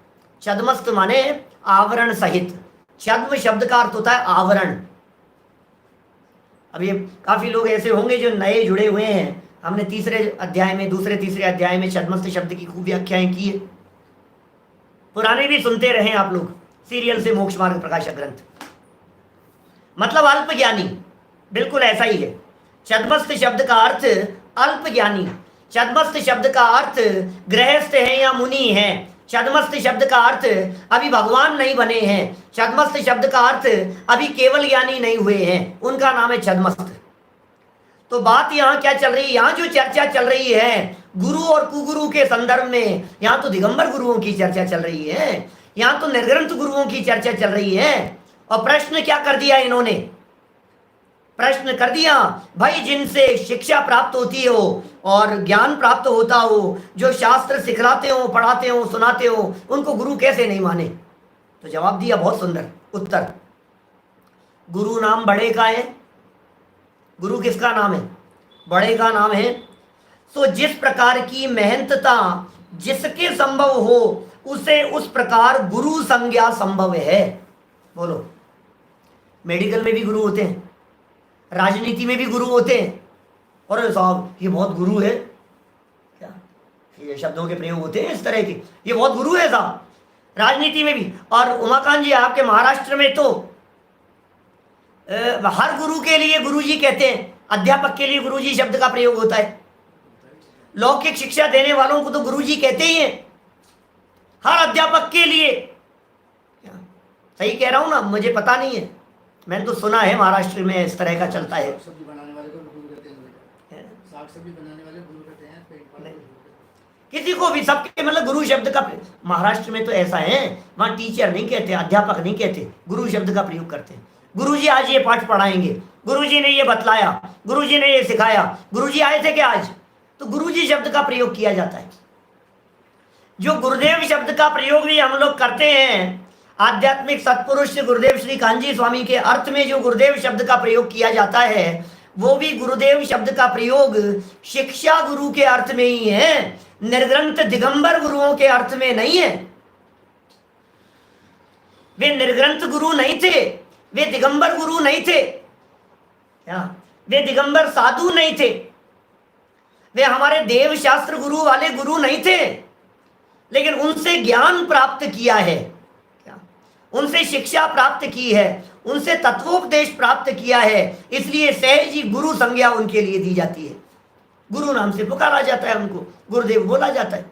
छद्मस्त माने आवरण सहित। छद्म शब्द का अर्थ होता है आवरण। अब ये काफ़ी लोग ऐसे होंगे जो नए जुड़े हुए हैं, हमने दूसरे तीसरे अध्याय में छद्मस्त शब्द की खूब व्याख्याएं की है। पुराने भी सुनते रहे आप लोग, सीरियल से मोक्ष मार्ग प्रकाशक ग्रंथ। मतलब अल्प ज्ञानी, बिल्कुल ऐसा ही है। छद्मस्त शब्द का अर्थ अल्प ज्ञानी, छद्मस्त शब्द का अर्थ गृहस्थ है या मुनि है, छद्मस्त शब्द का अर्थ अभी भगवान नहीं बने हैं, छद्मस्त शब्द का अर्थ अभी केवल ज्ञानी नहीं हुए हैं, उनका नाम है छद्मस्त। तो बात यहाँ क्या चल रही है, यहाँ जो चर्चा चल रही है गुरु और कुगुरु के संदर्भ में, यहाँ तो दिगंबर गुरुओं की चर्चा चल रही है, यहाँ तो निर्ग्रंथ गुरुओं की चर्चा चल रही है। और प्रश्न क्या कर दिया इन्होंने, प्रश्न कर दिया भाई जिनसे शिक्षा प्राप्त होती हो और ज्ञान प्राप्त होता हो, जो शास्त्र सिखलाते हो, पढ़ाते हो, सुनाते हो, उनको गुरु कैसे नहीं माने। तो जवाब दिया बहुत सुंदर उत्तर, गुरु नाम बड़े का है। गुरु किसका नाम है, बड़े का नाम है। तो जिस प्रकार की मेहनतता जिसके संभव हो उसे उस प्रकार गुरु संज्ञा संभव है। बोलो, मेडिकल में भी गुरु होते हैं, राजनीति में भी गुरु होते हैं। और साहब ये बहुत गुरु है, क्या ये शब्दों के प्रयोग होते हैं इस तरह के, ये बहुत गुरु है साहब, राजनीति में भी। और उमाकांत जी आपके महाराष्ट्र में तो हर गुरु के लिए गुरुजी कहते हैं, अध्यापक के लिए गुरुजी शब्द का प्रयोग होता है। लौकिक शिक्षा देने वालों को तो गुरुजी कहते ही हैं, हर अध्यापक के लिए। सही कह रहा हूं ना, मुझे पता नहीं है, मैंने तो सुना है महाराष्ट्र में इस तरह का चलता है। सब्जी बनाने वाले को गुरु कहते हैं, साग सब्जी बनाने वाले गुरु कहते हैं, किसी को भी, सबके मतलब गुरु शब्द का, महाराष्ट्र में तो ऐसा है, वहां टीचर नहीं कहते, अध्यापक नहीं कहते, गुरु शब्द का प्रयोग करते हैं। गुरुजी आज ये पाठ पढ़ाएंगे, गुरुजी ने ये बतलाया, गुरुजी ने ये सिखाया, गुरुजी आए थे क्या आज, तो गुरुजी शब्द का प्रयोग किया जाता है। जो गुरुदेव शब्द का प्रयोग भी हम लोग करते हैं, आध्यात्मिक सत्पुरुष गुरुदेव श्री कांजी स्वामी के अर्थ में जो गुरुदेव शब्द का प्रयोग किया जाता है, वो भी गुरुदेव शब्द का प्रयोग शिक्षा गुरु के अर्थ में ही है, निर्ग्रंथ दिगंबर गुरुओं के अर्थ में नहीं है। वे निर्ग्रंथ गुरु नहीं थे, वे दिगंबर गुरु नहीं थे, वे दिगंबर साधु नहीं थे, वे हमारे देव शास्त्र गुरु वाले गुरु नहीं थे, लेकिन उनसे ज्ञान प्राप्त किया है, उनसे शिक्षा प्राप्त की है, उनसे तत्वोपदेश प्राप्त किया है, इसलिए सहज ही गुरु संज्ञा उनके लिए दी जाती है, गुरु नाम से पुकारा जाता है, उनको गुरुदेव बोला जाता है।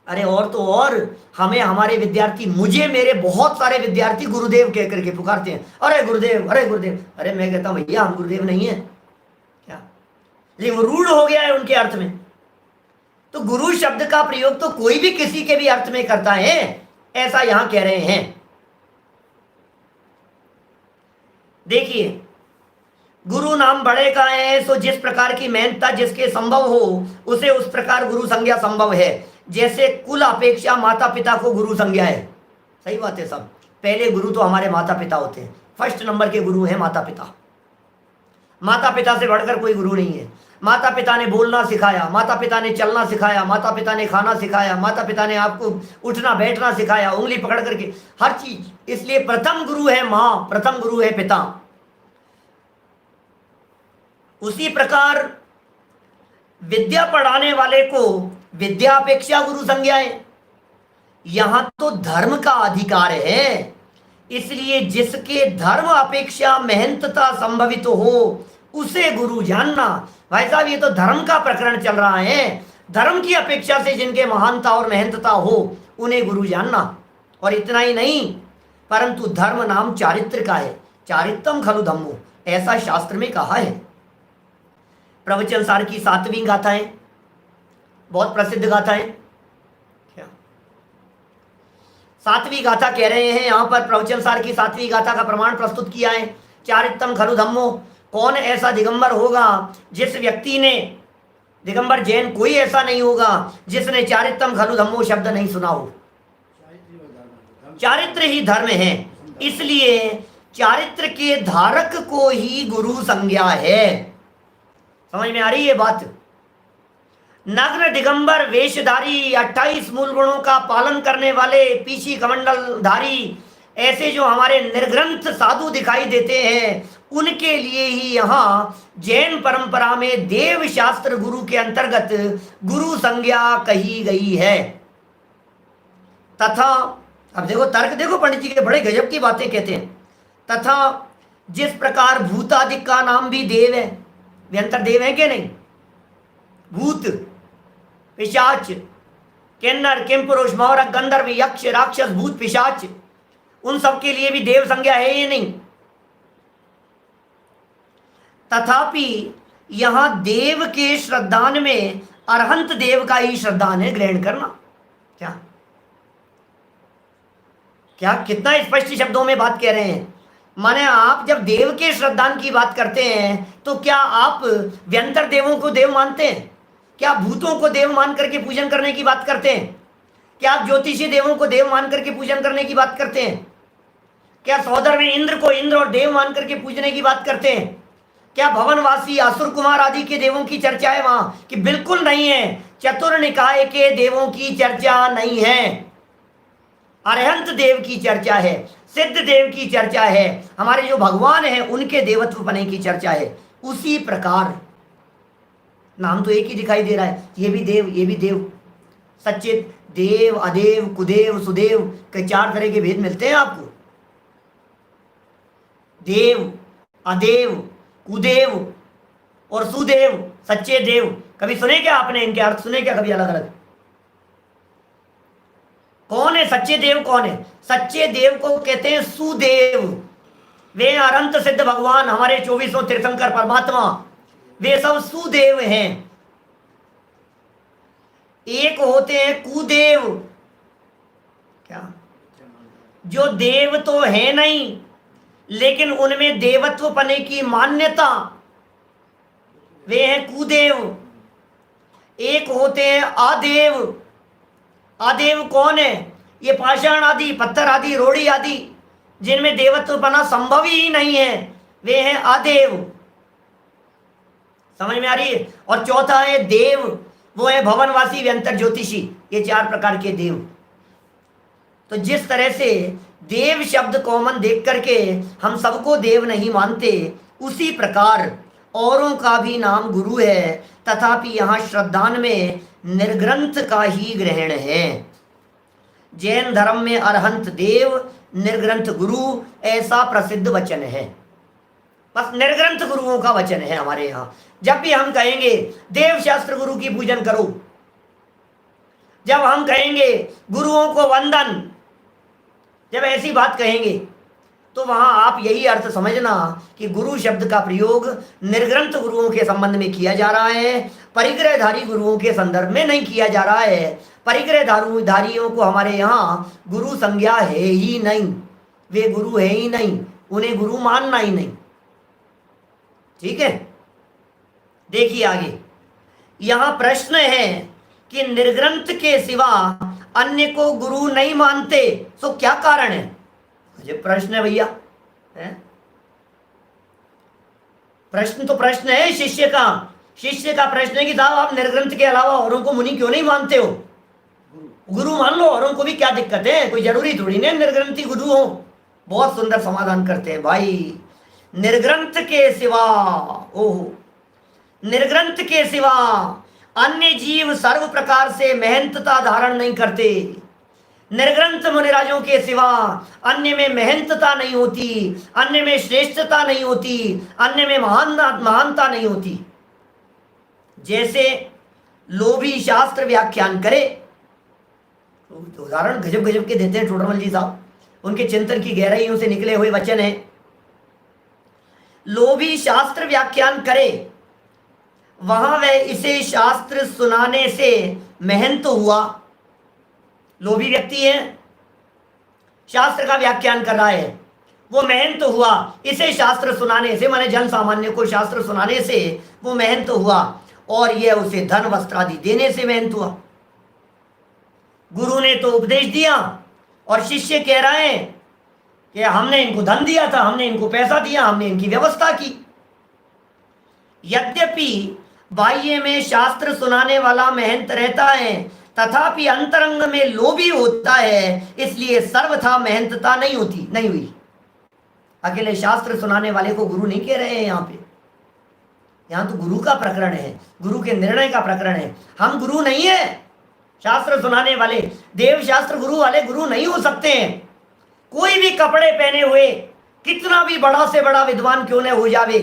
अरे और तो और हमें हमारे विद्यार्थी, मुझे मेरे बहुत सारे विद्यार्थी गुरुदेव कह करके पुकारते हैं, अरे गुरुदेव, अरे गुरुदेव। अरे मैं कहता हूं भैया हम गुरुदेव नहीं है क्या, लेकिन वो रूढ़ हो गया है उनके अर्थ में। तो गुरु शब्द का प्रयोग तो कोई भी किसी के भी अर्थ में करता है, ऐसा यहां कह रहे हैं। देखिए, गुरु नाम बड़े का है, सो जिस प्रकार की मेहनता जिसके संभव हो उसे उस प्रकार गुरु संज्ञा संभव है। जैसे कुल अपेक्षा माता पिता को गुरु संज्ञा है, सही बात है सब, पहले गुरु तो हमारे माता पिता होते हैं, फर्स्ट नंबर के गुरु हैं माता पिता। माता पिता से बढ़कर कोई गुरु नहीं है। माता पिता ने बोलना सिखाया, माता पिता ने चलना सिखाया, माता पिता ने खाना सिखाया, माता पिता ने आपको उठना बैठना सिखाया, उंगली पकड़ करके हर चीज। इसलिए प्रथम गुरु है मां, प्रथम गुरु है पिता। उसी प्रकार विद्या पढ़ाने वाले को विद्या अपेक्षा गुरु संज्ञा है। यहां तो धर्म का अधिकार है, इसलिए जिसके धर्म अपेक्षा मेहनतता संभवित हो उसे गुरु जानना। भाई साहब ये तो धर्म का प्रकरण चल रहा है, धर्म की अपेक्षा से जिनके महानता और मेहनतता हो उन्हें गुरु जानना। और इतना ही नहीं, परंतु धर्म नाम चारित्र का है, चारित्रम खलु धम्मो, ऐसा शास्त्र में कहा है। प्रवचन सार की 7वीं गाथा है, बहुत प्रसिद्ध गाथा है। क्या 7वीं गाथा कह रहे हैं यहां पर, प्रवचन सार की 7वीं गाथा का प्रमाण प्रस्तुत किया है। चारित्रम खलु धम्मो, कौन ऐसा दिगंबर होगा जिस व्यक्ति ने, दिगंबर जैन कोई ऐसा नहीं होगा जिसने चारित्रम खलु धम्मो शब्द नहीं सुना हो। चारित्र ही धर्म है, इसलिए चारित्र के धारक को ही गुरु संज्ञा है। समझ में आ रही है बात। नग्न दिगंबर वेशधारी, 28 मूल गुणों का पालन करने वाले, पीछी कमंडल धारी, ऐसे जो हमारे निर्ग्रंथ साधु दिखाई देते हैं, उनके लिए ही यहाँ जैन परंपरा में देव शास्त्र गुरु के अंतर्गत गुरु संज्ञा कही गई है। तथा अब देखो तर्क देखो, पंडित जी के बड़े गजब की बातें कहते हैं। तथा जिस प्रकार भूतादिक का नाम भी देव है, वे अंतर देव है कि नहीं? भूत, पिशाच, किन्नर, किमपुरुष, मौरक, गंधर्व, यक्ष, राक्षस, भूत, पिशाच, उन सब के लिए भी देव संज्ञा है ये नहीं। तथापि यहां देव के श्रद्धान में अरहंत देव का ही श्रद्धान है ग्रहण करना। क्या क्या कितना स्पष्ट शब्दों में बात कह रहे हैं। माने आप जब देव के श्रद्धान की बात करते हैं तो क्या आप व्यंतर देवों को देव मानते हैं? क्या आप भूतों को देव मान करके पूजन करने की बात करते हैं? क्या आप ज्योतिषी देवों को देव मान करके पूजन करने की बात करते हैं? क्या सौदर में इंद्र को इंद्र और देव मान करके पूजने की बात करते हैं? क्या भवनवासी असुर कुमार आदि के देवों की चर्चा है वहां? कि बिल्कुल नहीं है। चतुर निकाय के देवों की चर्चा नहीं है, अरहंत देव की चर्चा है, सिद्ध देव की चर्चा है, हमारे जो भगवान हैं उनके देवत्व बने की चर्चा है। उसी प्रकार नाम तो एक ही दिखाई दे रहा है, ये भी देव ये भी देव। सच्चित देव, अदेव, कुदेव, सुदेव के 4 तरह के भेद मिलते हैं आपको। देव, अदेव, कुदेव और सुदेव, सच्चे देव। कभी सुने क्या आपने इनके अर्थ सुने क्या कभी अलग अलग? कौन है सच्चे देव? कौन है सच्चे देव? को कहते हैं सुदेव। वे अनंत सिद्ध भगवान, हमारे 24 तीर्थंकर परमात्मा, वे सब सुदेव हैं। एक होते हैं कुदेव। क्या? जो देव तो है नहीं लेकिन उनमें देवत्व पने की मान्यता, वे हैं कुदेव। एक होते हैं आदेव। आदेव कौन है? ये पाषाण आदि, पत्थर आदि, रोड़ी आदि जिनमें देवत्व पना संभव ही नहीं है, वे हैं आदेव। समझ में आ रही है? और चौथा है देव, वो है भवनवासी, व्यंतर, ज्योतिषी। ये 4 प्रकार के देव। तो जिस तरह से देव शब्द कॉमन देख करके हम सबको देव नहीं मानते, उसी प्रकार औरों का भी नाम गुरु है। तथापि यहाँ श्रद्धान में निर्ग्रंथ का ही ग्रहण है। जैन धर्म में अरहंत देव, निर्ग्रंथ गुरु, ऐसा प्रसिद्ध वचन है। बस निर्ग्रंथ गुरुओं का वचन है हमारे यहाँ। जब भी हम कहेंगे देव शास्त्र गुरु की पूजन करो, जब हम कहेंगे गुरुओं को वंदन, जब ऐसी बात कहेंगे तो वहां आप यही अर्थ समझना कि गुरु शब्द का प्रयोग निर्ग्रंथ गुरुओं के संबंध में किया जा रहा है, परिग्रहधारी गुरुओं के संदर्भ में नहीं किया जा रहा है। परिग्रहधारियों को हमारे यहाँ गुरु संज्ञा है ही नहीं, वे गुरु है ही नहीं, उन्हें गुरु मानना ही नहीं। ठीक है, देखिए आगे यहाँ प्रश्न है कि निर्ग्रंथ के सिवा अन्य को गुरु नहीं मानते, तो क्या कारण है? ये प्रश्न है भैया, प्रश्न तो प्रश्न है शिष्य का। शिष्य का प्रश्न है कि साहब आप निर्ग्रंथ के अलावा औरों को मुनि क्यों नहीं मानते हो? गुरु मान लो, औरों को भी क्या दिक्कत है? कोई जरूरी थोड़ी नहीं निर्ग्रंथी गुरु हो। बहुत सुंदर समाधान करते हैं भाई। निर्ग्रंथ के सिवा, ओहो, निर्ग्रंथ के सिवा अन्य जीव सर्व प्रकार से महंतता धारण नहीं करते। निर्ग्रंथ मुनिराजों के सिवा अन्य में महंतता नहीं होती, अन्य में श्रेष्ठता नहीं होती, अन्य में महानता नहीं होती। जैसे लोभी शास्त्र व्याख्यान करे, उदाहरण गजब गजब के देते हैं टोडरमल जी साहब, उनके चिंतन की गहराइयों से निकले हुए वचन है। लोभी शास्त्र व्याख्यान करे, वहां वह इसे शास्त्र सुनाने से महंत हुआ। लोभी व्यक्ति है, शास्त्र का व्याख्यान कर रहा है, वो महंत हुआ इसे शास्त्र सुनाने से, माने जन सामान्य को शास्त्र सुनाने से वो महंत हुआ, और यह उसे धन वस्त्र आदि देने से महंत हुआ। गुरु ने तो उपदेश दिया और शिष्य कह रहे हैं कि हमने इनको धन दिया था, हमने इनको पैसा दिया, हमने इनकी व्यवस्था की। यद्यपि बाह्य में शास्त्र सुनाने वाला महंत रहता है, तथापि अंतरंग में लोभी होता है, इसलिए सर्वथा महंतता नहीं हुई। अकेले शास्त्र सुनाने वाले को गुरु नहीं कह रहे हैं यहाँ पे। यहाँ तो गुरु का प्रकरण है, गुरु के निर्णय का प्रकरण है। हम गुरु नहीं है, शास्त्र सुनाने वाले, देव शास्त्र गुरु वाले गुरु नहीं हो सकते हैं। कोई भी कपड़े पहने हुए कितना भी बड़ा से बड़ा विद्वान क्यों न हो जावे,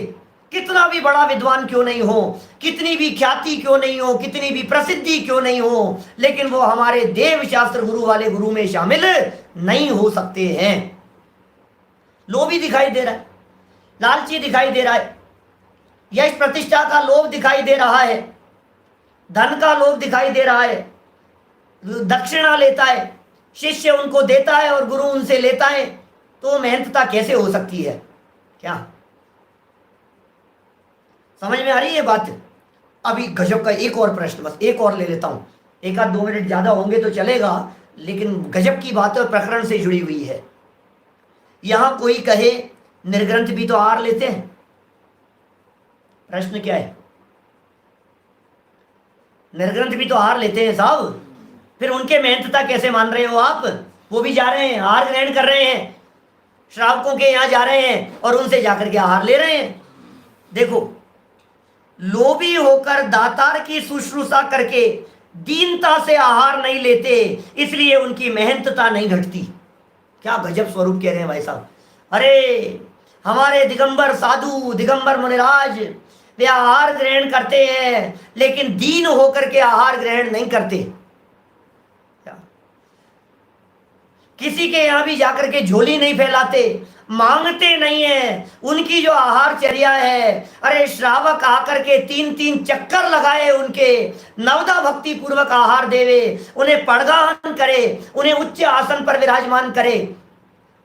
कितना भी बड़ा विद्वान क्यों नहीं हो, कितनी भी ख्याति क्यों नहीं हो, कितनी भी प्रसिद्धि क्यों नहीं हो, लेकिन वो हमारे देव शास्त्र गुरु वाले गुरु में शामिल नहीं हो सकते हैं। लोभी दिखाई दे रहा है, लालची दिखाई दे रहा है, यश प्रतिष्ठा का लोभ दिखाई दे रहा है, धन का लोभ दिखाई दे रहा है, दक्षिणा लेता है, शिष्य उनको देता है और गुरु उनसे लेता है, तो मेहनतता कैसे हो सकती है? क्या समझ में आ रही है बात? अभी गजब का एक और प्रश्न, बस एक और ले लेता हूं, एक आध 2 मिनट ज्यादा होंगे तो चलेगा, लेकिन गजब की बात और प्रकरण से जुड़ी हुई है। यहां कोई कहे निर्ग्रंथ भी तो आहार लेते हैं, प्रश्न क्या है? निर्ग्रंथ भी तो आहार लेते हैं साहब, फिर उनके मेहनतता कैसे मान रहे हो आप? वो भी जा रहे हैं, आहार ग्रहण कर रहे हैं, श्रावकों के यहां जा रहे हैं और उनसे जाकर के आहार ले रहे हैं। देखो, लोभी होकर दातार की शुश्रूषा करके दीनता से आहार नहीं लेते, इसलिए उनकी मेहनतता नहीं घटती। क्या गजब स्वरूप कह रहे हैं भाई साहब। अरे हमारे दिगंबर साधु, दिगंबर मुनिराज, वे आहार ग्रहण करते हैं लेकिन दीन होकर के आहार ग्रहण नहीं करते। किसी के यहां भी जाकर के झोली नहीं फैलाते, मांगते नहीं है। उनकी जो आहार चर्या है, अरे श्रावक आकर के 3-3 चक्कर लगाए, उनके नवदा भक्ति पूर्वक आहार देवे, उन्हें पड़गाहन करे, उन्हें उच्च आसन पर विराजमान करे,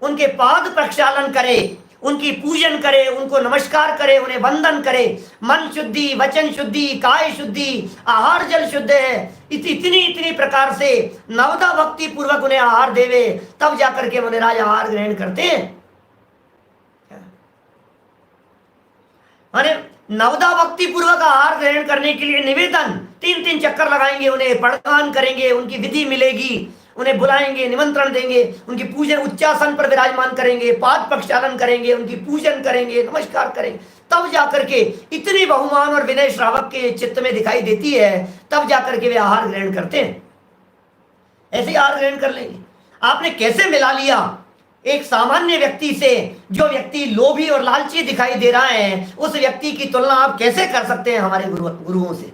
उनके पाद प्रक्षालन करे, उनकी पूजन करे, उनको नमस्कार करे, उन्हें वंदन करे। मन शुद्धि, वचन शुद्धि, काय शुद्धि, आहार जल शुद्ध है, इतनी प्रकार से नवदा भक्ति पूर्वक उन्हें आहार देवे, तब जाकर के मुनिराज आहार ग्रहण करते हैं। अरे नवदा भक्ति पूर्वक आहार ग्रहण करने के लिए निवेदन, 3-3 चक्कर लगाएंगे, उन्हें पड़गान करेंगे, उनकी विधि मिलेगी, उन्हें बुलाएंगे, निमंत्रण देंगे, उनकी पूजन उच्चासन पर विराजमान करेंगे, पाद प्रक्षालन करेंगे, उनकी पूजन करेंगे, नमस्कार करेंगे, तब जाकर के इतनी बहुमान और विनय श्रावक के चित्त में दिखाई देती है, तब जाकर के वे आहार ग्रहण करते हैं। ऐसे आहार ग्रहण कर लेंगे। आपने कैसे मिला लिया एक सामान्य व्यक्ति से? जो व्यक्ति लोभी और लालची दिखाई दे रहा है, उस व्यक्ति की तुलना आप कैसे कर सकते हैं हमारे गुरुओं से?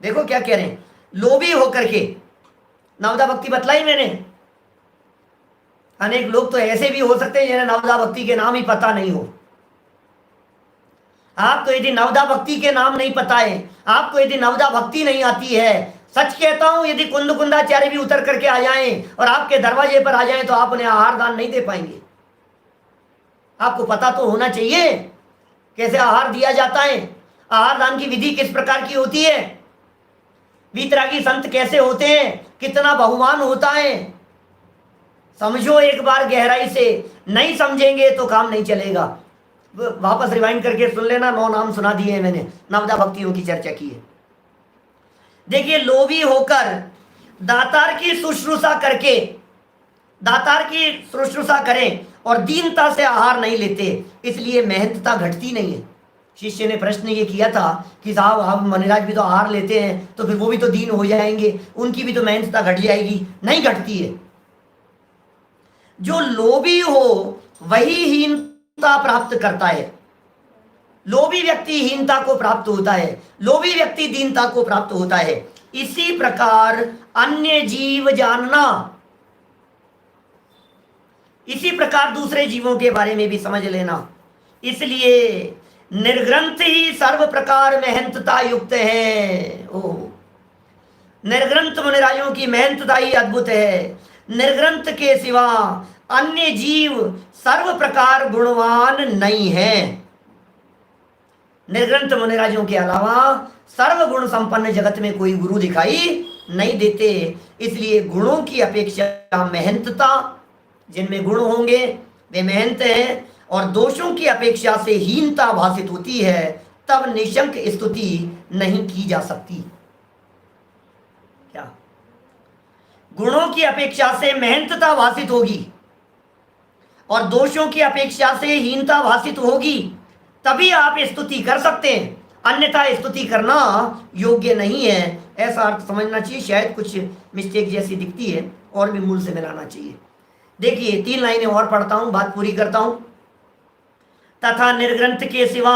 देखो क्या कह रहे हैं, लोभी होकर के नवदा भक्ति बतलाई मैंने। अनेक लोग तो ऐसे भी हो सकते हैं जिन्हें नवदा भक्ति के नाम ही पता नहीं हो। आपको यदि नवदा भक्ति के नाम नहीं पता है, आपको यदि नवदा भक्ति नहीं आती है, सच कहता हूं, यदि कुंद कुंदाचार्य भी उतर करके आ जाएं और आपके दरवाजे पर आ जाएं, तो आप उन्हें आहार दान नहीं दे पाएंगे। आपको पता तो होना चाहिए कैसे आहार दिया जाता है, आहार दान की विधि किस प्रकार की होती है, वीतरागी संत कैसे होते हैं, कितना बहुमान होता है। समझो एक बार गहराई से, नहीं समझेंगे तो काम नहीं चलेगा। वापस रिवाइंड करके सुन लेना, 9 नाम सुना दिए हैं मैंने, नवदा भक्तियों की चर्चा की है। देखिए, लोभी होकर दातार की शुश्रूषा करके, दातार की शुश्रूषा करें और दीनता से आहार नहीं लेते, इसलिए मेहनतता घटती नहीं है। शिष्य ने प्रश्न ये किया था कि साहब हम मुनिराज भी तो आहार लेते हैं, तो फिर वो भी तो दीन हो जाएंगे, उनकी भी तो मेहनतता घट जाएगी। नहीं घटती है। जो लोभी हो वही हीनता प्राप्त करता है। लोभी व्यक्ति हीनता को प्राप्त होता है, लोभी व्यक्ति दीनता को प्राप्त होता है। इसी प्रकार अन्य जीव जानना, इसी प्रकार दूसरे जीवों के बारे में भी समझ लेना। इसलिए निर्ग्रंथ ही सर्व प्रकार मेहनतता युक्त है। ओह, निर्ग्रंथ मुनिराजों की मेहनतता ही अद्भुत है। निर्ग्रंथ के सिवा अन्य जीव सर्व प्रकार गुणवान नहीं है। निर्ग्रंथ मुनिराजों के अलावा सर्व गुण संपन्न जगत में कोई गुरु दिखाई नहीं देते। इसलिए गुणों की अपेक्षा मेहनतता, जिनमें गुण होंगे वे मेहनत है, और दोषों की अपेक्षा से हीनता भासित होती है, तब निशंक स्तुति नहीं की जा सकती। क्या गुणों की अपेक्षा से मेहनतता भासित होगी और दोषों की अपेक्षा से हीनता भाषित होगी, तभी आप स्तुति कर सकते हैं, अन्यथा स्तुति करना योग्य नहीं है। ऐसा अर्थ समझना चाहिए। शायद कुछ मिस्टेक जैसी दिखती है, और भी मूल से मिलाना चाहिए। देखिए 3 लाइनें और पढ़ता हूं, बात पूरी करता हूं। तथा निर्ग्रंथ के सिवा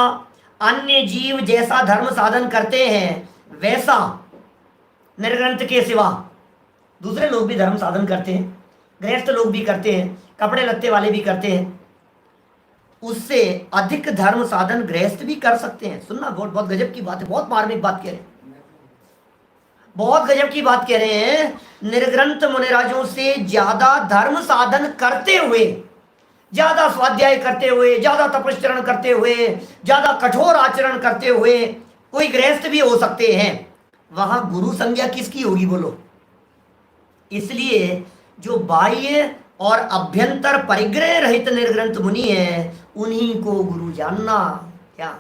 अन्य जीव जैसा धर्म साधन करते हैं, वैसा निर्ग्रंथ के सिवा दूसरे लोग भी धर्म साधन करते हैं, गृहस्थ लोग भी करते हैं, कपड़े लत्ते वाले भी करते हैं, उससे अधिक धर्म साधन गृहस्थ भी कर सकते हैं। सुनना, बहुत बहुत गजब की बात है, बहुत मार्मिक बात कह रहे हैं, बहुत गजब की बात कह रहे हैं। निर्ग्रंथ मुनिराजों से ज्यादा धर्म साधन करते हुए, ज्यादा स्वाध्याय करते हुए, ज्यादा तपस्चरण करते हुए, ज्यादा कठोर आचरण करते हुए कोई गृहस्थ भी हो सकते हैं। वहां गुरु संज्ञा किसकी होगी बोलो? इसलिए जो बाह्य और अभ्यंतर परिग्रह रहित निर्ग्रंथ मुनि है, उन्हीं को गुरु जानना। क्या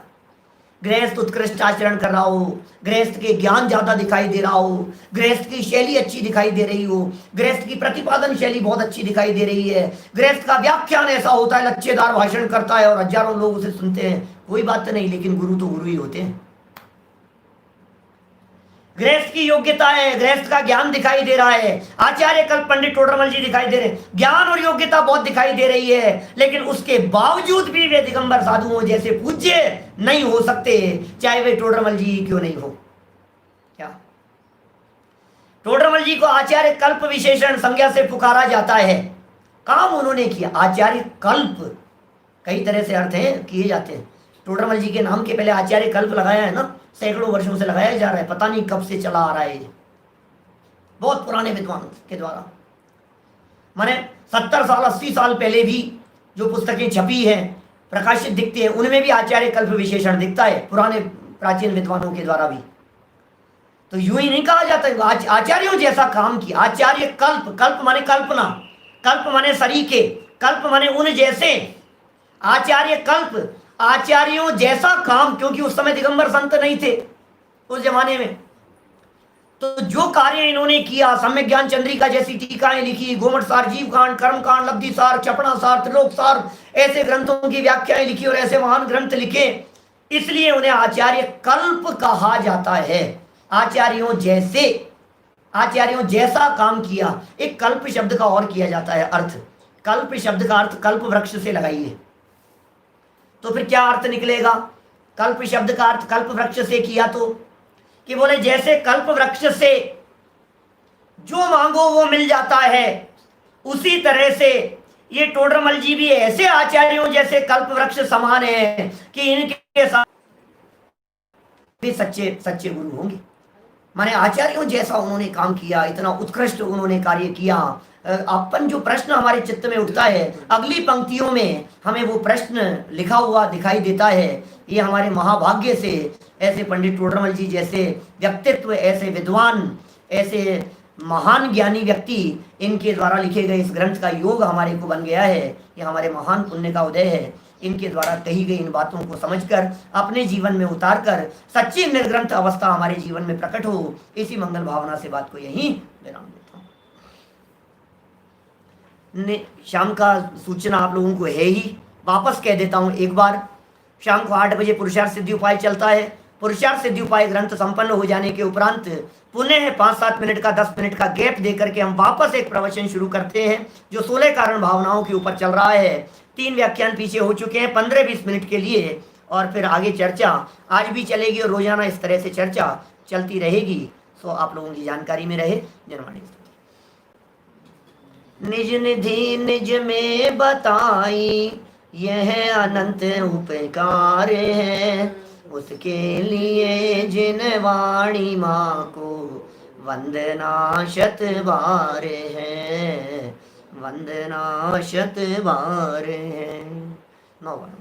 गृहस्थ उत्कृष्ट आचरण कर रहा हो, गृहस्थ के ज्ञान ज्यादा दिखाई दे रहा हो, गृहस्थ की शैली अच्छी दिखाई दे रही हो, गृहस्थ की प्रतिपादन शैली बहुत अच्छी दिखाई दे रही है, गृहस्थ का व्याख्यान ऐसा होता है, लच्छेदार भाषण करता है और हजारों लोग उसे सुनते हैं, कोई बात नहीं, लेकिन गुरु तो गुरु ही होते हैं। गृहस्थ की योग्यता है, गृहस्थ का ज्ञान दिखाई दे रहा है, आचार्य कल्प पंडित टोडरमल जी दिखाई दे रहे हैं, ज्ञान और योग्यता बहुत दिखाई दे रही है, लेकिन उसके बावजूद भी वे दिगंबर साधुओं जैसे पूज्य नहीं हो सकते, चाहे वे टोडरमल जी क्यों नहीं हो। क्या टोडरमल जी को आचार्य कल्प विशेषण संज्ञा से पुकारा जाता है, काम उन्होंने किया। आचार्य कल्प कई तरह से अर्थ हैं किए जाते हैं। टोडरमल जी के नाम के पहले आचार्य कल्प लगाया है ना, सैकड़ों वर्षों से लगाया जा रहा है, पता नहीं कब से चला आ रहा है, बहुत पुराने विद्वानों के द्वारा। माने 70 साल 80 साल पहले भी जो पुस्तकें छपी हैं, प्रकाशित दिखती है, उनमें भी आचार्य कल्प विशेषण दिखता है, पुराने प्राचीन विद्वानों के द्वारा भी। तो यूं ही नहीं कहा जाता आचार्यों जैसा काम किया। आचार्य कल्प, कल्प माने कल्पना, कल्प माने सरीके, कल्प माने उन जैसे। आचार्य कल्प, आचार्यों जैसा काम, क्योंकि उस समय दिगंबर संत नहीं थे उस जमाने में। तो जो कार्य इन्होंने किया, सम्यक ज्ञान चंद्रिका जैसी टीकाएं लिखी, गोमट सार, जीव कांड, कर्म कांड, लब्धि सार, चपड़ा सार, त्रिलोक सार, ऐसे ग्रंथों की व्याख्याएं लिखी और ऐसे महान ग्रंथ लिखे, इसलिए उन्हें आचार्य कल्प कहा जाता है। आचार्यों जैसे, आचार्यों जैसा काम किया। एक कल्प शब्द का और किया जाता है अर्थ, कल्प शब्द का अर्थ कल्प वृक्ष से लगाइए, तो फिर क्या अर्थ निकलेगा? कल्प शब्द का अर्थ कल्प वृक्ष से किया तो कि बोले जैसे कल्प वृक्ष से जो मांगो वो मिल जाता है, उसी तरह से ये टोडरमल जी भी ऐसे आचार्यों जैसे कल्प वृक्ष समान है कि इनके साथ भी सच्चे सच्चे गुरु होंगे। माने आचार्यों जैसा उन्होंने काम किया, इतना उत्कृष्ट उन्होंने कार्य किया। अपन जो प्रश्न हमारे चित्त में उठता है, अगली पंक्तियों में हमें वो प्रश्न लिखा हुआ दिखाई देता है। ये हमारे महाभाग्य से ऐसे पंडित टोडरमल जी जैसे व्यक्तित्व, ऐसे विद्वान, ऐसे महान ज्ञानी व्यक्ति, इनके द्वारा लिखे गए इस ग्रंथ का योग हमारे को बन गया है। ये हमारे महान पुण्य का उदय है। इनके द्वारा कही गई इन बातों को समझकर अपने जीवन में उतारकर सच्ची निर्ग्रंथ अवस्था हमारे जीवन में प्रकट हो, इसी मंगल भावना से बात को यहीं विराम देता हूँ। शाम का सूचना आप लोगों को है ही, वापस कह देता हूँ एक बार। शाम को 8 बजे पुरुषार्थ सिद्धि उपाय चलता है। पुरुषार्थ सिद्धि उपाय ग्रंथ संपन्न हो जाने के उपरांत पुनः 5-7 मिनट का 10 मिनट का गैप देकर के हम वापस एक प्रवचन शुरू करते हैं जो 16 कारण भावनाओं के ऊपर चल रहा है। 3 व्याख्यान पीछे हो चुके हैं 15-20 मिनट के लिए, और फिर आगे चर्चा आज भी चलेगी और रोजाना इस तरह से चर्चा चलती रहेगी। सो आप लोगों की जानकारी में रहे। जनवाणी निज निधि निज में बताई, यह अनंत उपकार है, उसके लिए जिन वाणी माँ को वंदना शत बार है, वंदना शत बार है। 9 बार।